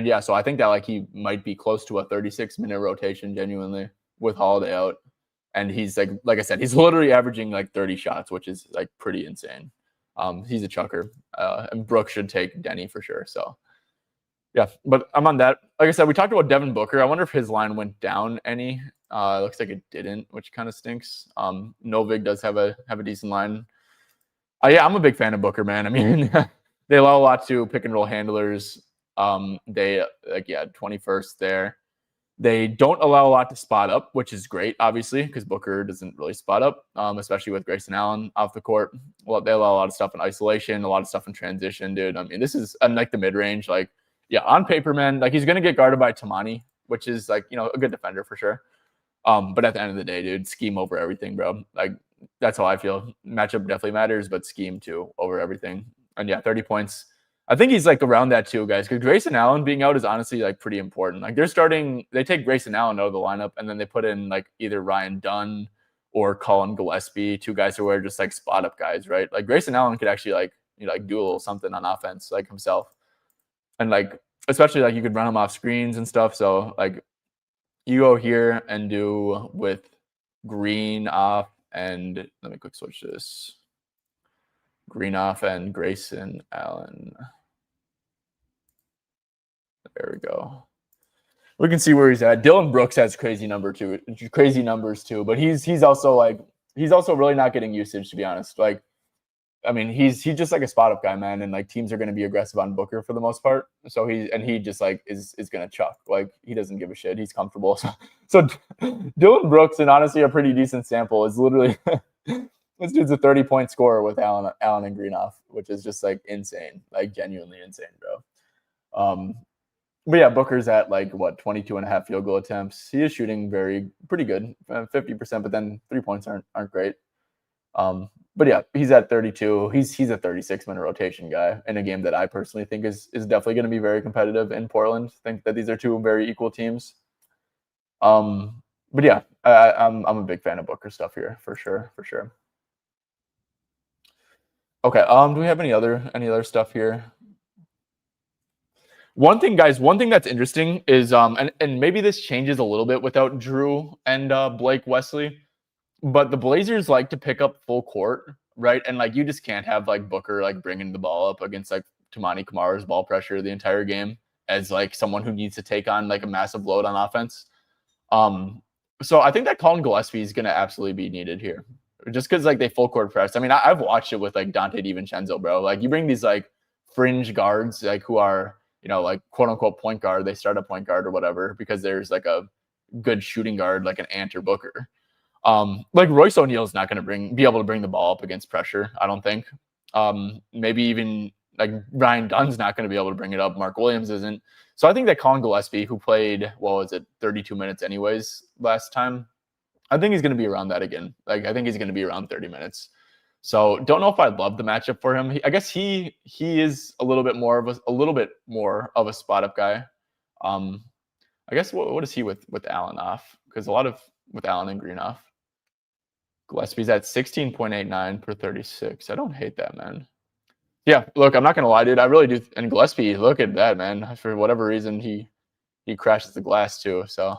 yeah, so I think that like he might be close to a 36-minute rotation genuinely with Holiday out. And he's like I said, he's literally averaging like 30 shots, which is like pretty insane. He's a chucker. And Brooks should take Denny for sure. So yeah, but I'm on that. Like I said, we talked about Devin Booker. I wonder if his line went down any. Looks like it didn't, which kind of stinks. Novig does have a decent line. Yeah, I'm a big fan of Booker, man. I mean, they allow a lot to pick and roll handlers. They 21st there. They don't allow a lot to spot up, which is great, obviously, because Booker doesn't really spot up, especially with Grayson Allen off the court. Well, they allow a lot of stuff in isolation, a lot of stuff in transition, dude. I mean, this is like the mid-range. Like, yeah, on paper, man, like he's going to get guarded by Tamani, which is like, a good defender for sure. But at the end of the day, dude, scheme over everything, bro. Like, that's how I feel. Matchup definitely matters, but scheme too over everything. And yeah, 30 points. I think he's like around that too, guys, because Grayson Allen being out is honestly like pretty important. Like they take Grayson Allen out of the lineup and then they put in like either Ryan Dunn or Colin Gillespie, 2 guys who are just like spot up guys, right? Like Grayson Allen could actually like do a little something on offense like himself. And like especially like you could run him off screens and stuff. So like you go here and do with Green off and let me quick switch this. Green off and Grayson Allen. There we go. We can see where he's at. Dylan Brooks has crazy numbers too, but he's also really not getting usage, to be honest. Like, I mean, he's just like a spot up guy, man, and like teams are going to be aggressive on Booker for the most part. So he just like is going to chuck. Like he doesn't give a shit. He's comfortable. So Dylan Brooks, and honestly a pretty decent sample, is literally this dude's a 30-point scorer with Allen and Green off, which is just like insane, like genuinely insane, bro. But yeah, Booker's at like 22.5 field goal attempts. He is shooting pretty good, 50%, but then 3 points aren't great. But yeah, he's at 32. He's a 36-minute rotation guy in a game that I personally think is definitely going to be very competitive in Portland. I think that these are 2 very equal teams. But yeah, I'm a big fan of Booker stuff here for sure. Okay. Do we have any other stuff here? One thing that's interesting is and maybe this changes a little bit without Drew and Blake Wesley, but the Blazers like to pick up full court, right? And like you just can't have like Booker like bringing the ball up against like Tamani Kamara's ball pressure the entire game as like someone who needs to take on like a massive load on offense. So I think that Colin Gillespie is going to absolutely be needed here, just because like they full court press. I mean, I've watched it with like Dante DiVincenzo, bro. Like you bring these like fringe guards, like who are like quote unquote point guard. They start a point guard or whatever because there's like a good shooting guard like an Ant or Booker. Like Royce O'Neal's not going to be able to bring the ball up against pressure. I don't think. Maybe even like Ryan Dunn's not going to be able to bring it up. Mark Williams isn't. So I think that Colin Gillespie, who played, 32 minutes anyways last time, I think he's going to be around that again. Like I think he's going to be around 30 minutes. So don't know if I love the matchup for him. I guess he is a little bit more of a spot up guy. I guess what is he with Allen off? Because a lot of with Allen and Green off. Gillespie's at 16.89 per 36. I don't hate that, man. Yeah, look, I'm not gonna lie, dude. I really do. And Gillespie, look at that, man. For whatever reason, he crashes the glass too. So,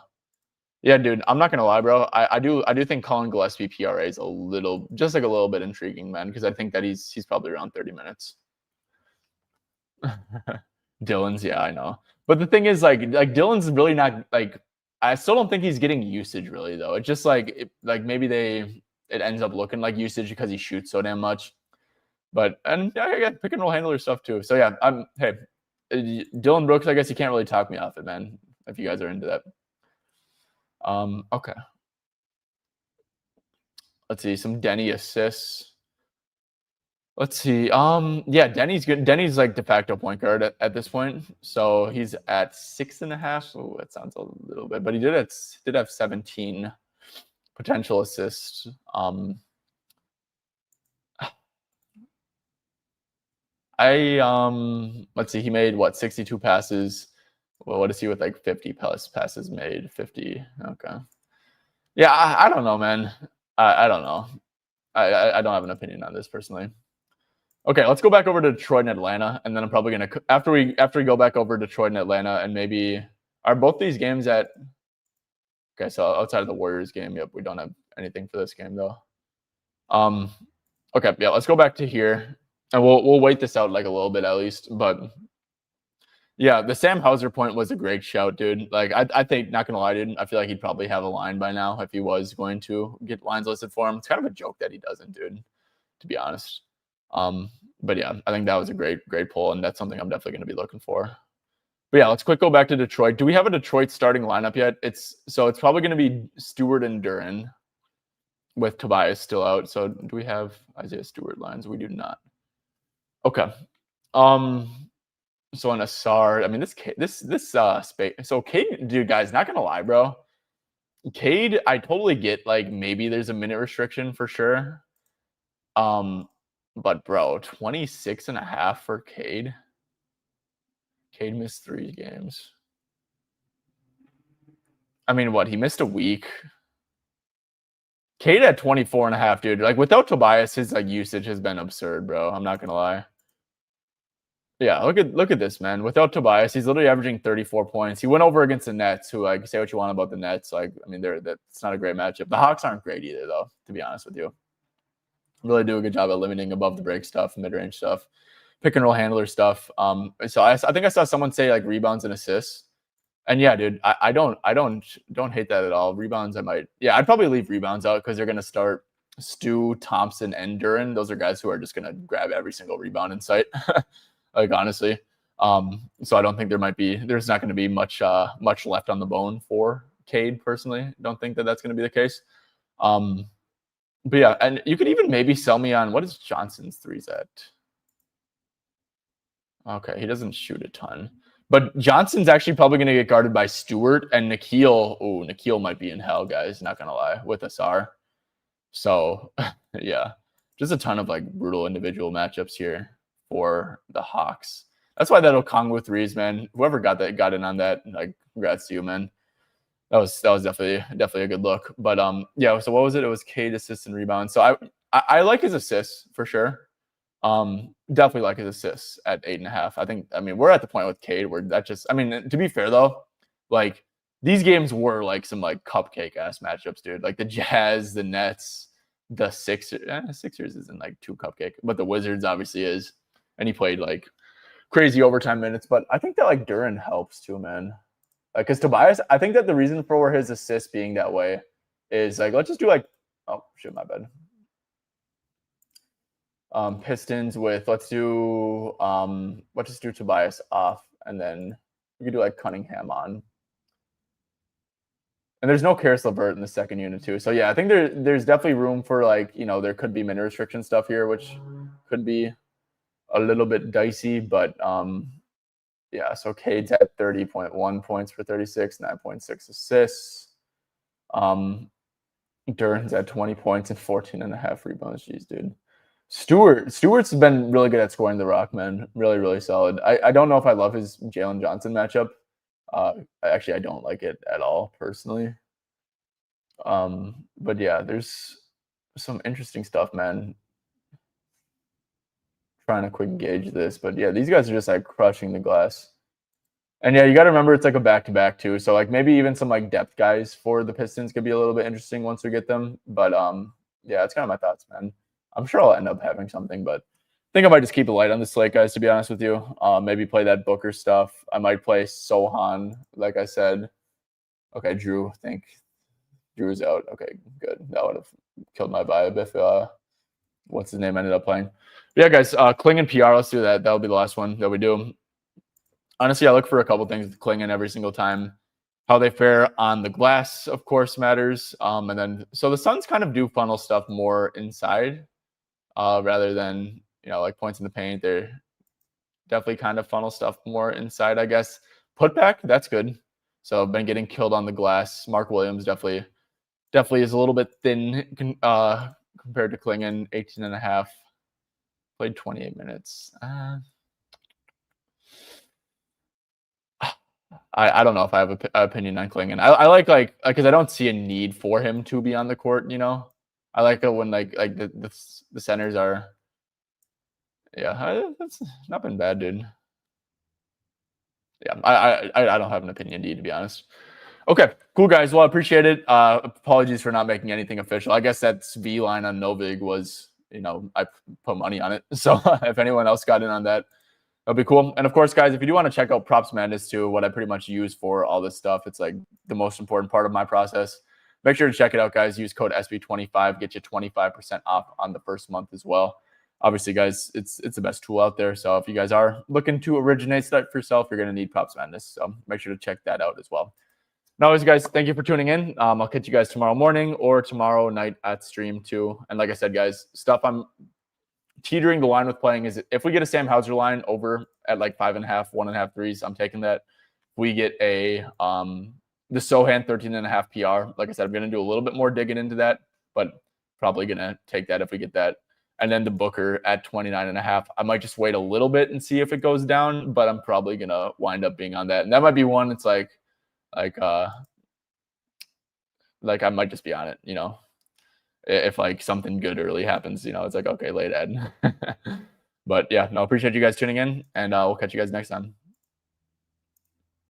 yeah, dude, I'm not gonna lie, bro. I do think Colin Gillespie PRA is a little bit intriguing, man, because I think that he's probably around 30 minutes. Dylan's, yeah, I know. But the thing is, like Dylan's really not like. I still don't think he's getting usage really though. It's just like maybe it ends up looking like usage because he shoots so damn much. But I got pick and roll handler stuff too. So yeah, Dylan Brooks. I guess you can't really talk me off it, man. If you guys are into that. Okay. Let's see some Denny assists. Let's see. Yeah, Denny's good. Denny's like de facto point guard at this point. So he's at 6.5. Oh, that sounds a little bit, but he did have 17 potential assists. Let's see, he made 62 passes. Well, what is he with like 50 plus passes made? 50. Okay. Yeah, I don't know, man. I don't know. I don't have an opinion on this personally. Okay, let's go back over to Detroit and Atlanta, and then I'm probably gonna after we go back over Detroit and Atlanta, and maybe are both these games at. Okay, so outside of the Warriors game, yep, we don't have anything for this game though. Okay, yeah, let's go back to here, and we'll wait this out like a little bit at least. But yeah, the Sam Hauser point was a great shout, dude. Like I think, not gonna lie, dude, I feel like he'd probably have a line by now if he was going to get lines listed for him. It's kind of a joke that he doesn't, dude, to be honest. But yeah, I think that was a great pull, and that's something I'm definitely going to be looking for. But yeah, let's go back to Detroit. Do we have a Detroit starting lineup yet? It's probably going to be Stewart and Duren with Tobias still out. So do we have Isaiah Stewart lines? We do not. Okay. So on Asar, I mean this space. So Cade, dude, guys, not gonna lie, bro. Cade, I totally get like maybe there's a minute restriction for sure. But bro, 26.5 for Cade. Cade missed 3 games. I mean, what? He missed a week. Cade at 24.5, dude. Like without Tobias, his like usage has been absurd, bro. I'm not gonna lie. Yeah, look at this, man. Without Tobias, he's literally averaging 34 points. He went over against the Nets, who like say what you want about the Nets. Like, I mean, that's not a great matchup. The Hawks aren't great either, though, to be honest with you. Really do a good job at limiting above the break stuff, mid-range stuff, pick and roll handler stuff. So I think I saw someone say like rebounds and assists. And yeah, dude, I don't hate that at all. Rebounds, I'd probably leave rebounds out because they're gonna start Stu, Thompson, and Duren. Those are guys who are just gonna grab every single rebound in sight. Like honestly. So I don't think there's not gonna be much left on the bone for Cade personally. Don't think that's gonna be the case. But yeah, and you could even maybe sell me on what is Johnson's threes at? Okay, he doesn't shoot a ton. But Johnson's actually probably going to get guarded by Stewart and Nikhil. Oh, Nikhil might be in hell, guys. Not going to lie, with Asar. So, yeah, just a ton of like brutal individual matchups here for the Hawks. That's why that Okongwu threes, man. Whoever got in on that, like, congrats to you, man. That was definitely a good look. But yeah. So what was it? It was Cade assists and rebounds. So I like his assists for sure. Definitely like his assists at 8.5. I mean, we're at the point with Cade where that just. I mean, to be fair though, like these games were like some like cupcake ass matchups, dude. Like the Jazz, the Nets, the Sixers. Sixers isn't like too cupcake, but the Wizards obviously is. And he played like crazy overtime minutes. But I think that like Duren helps too, man. Because Tobias, I think that the reason for his assists being that way is like, let's just do like, oh shit, my bad. Pistons with, let's just do Tobias off, and then we could do like Cunningham on. And there's no Karis LeVert in the second unit too. So yeah, I think there's definitely room for like, there could be minute restriction stuff here, which could be a little bit dicey, but yeah, so Cade's at 30.1 points for 36, 9.6 assists. Duran's at 20 points and 14.5 rebounds. Jeez, dude. Stewart's been really good at scoring the rock, man. Really, really solid. I don't know if I love his Jalen Johnson matchup. Actually, I don't like it at all, personally. But yeah, there's some interesting stuff, man. Trying to quick gauge this, but yeah, these guys are just like crushing the glass. And yeah, you got to remember it's like a back-to-back too. So like maybe even some like depth guys for the Pistons could be a little bit interesting once we get them. But yeah, it's kind of my thoughts, man. I'm sure I'll end up having something, but I think I might just keep it light on the slate, guys, to be honest with you. Maybe play that Booker stuff. I might play Sohan, like I said. Okay, Drew, I think Drew's out. Okay, good. That would have killed my vibe if what's his name ended up playing. But yeah, guys, Kling and PR, let's do that. That'll be the last one that we do. Honestly, I look for a couple things with Kling every single time. How they fare on the glass, of course, matters. And then, so the Suns kind of do funnel stuff more inside rather than, like points in the paint. They're definitely kind of funnel stuff more inside, I guess. Putback, that's good. So I've been getting killed on the glass. Mark Williams definitely is a little bit thin compared to Klingon, 18.5. Played 28 minutes. I don't know if I have an opinion on Klingon. I like because I don't see a need for him to be on the court. I like it when like the centers are. Yeah, that's not been bad, dude. Yeah, I don't have an opinion, to be honest. Okay, cool, guys. Well, I appreciate it. Apologies for not making anything official. I guess that's V line on Novig was, I put money on it. So if anyone else got in on that, that'll be cool. And of course, guys, if you do want to check out Props Madness too, what I pretty much use for all this stuff, it's like the most important part of my process. Make sure to check it out, guys. Use code SB25, get you 25% off on the first month as well. Obviously, guys, it's the best tool out there. So if you guys are looking to originate stuff for yourself, you're going to need Props Madness. So make sure to check that out as well. Now, as guys, thank you for tuning in. I'll catch you guys tomorrow morning or tomorrow night at stream too. And like I said, guys, stuff I'm teetering the line with playing is if we get a Sam Hauser line over at like 5.5, 1.5 threes, I'm taking that. If we get the Sohan 13.5 PR, like I said, I'm going to do a little bit more digging into that, but probably going to take that if we get that. And then the Booker at 29.5. I might just wait a little bit and see if it goes down, but I'm probably going to wind up being on that. And that might be one. It's like I might just be on it, if like something good early happens, it's like, okay, late Ed. But yeah, no, appreciate you guys tuning in, and we'll catch you guys next time.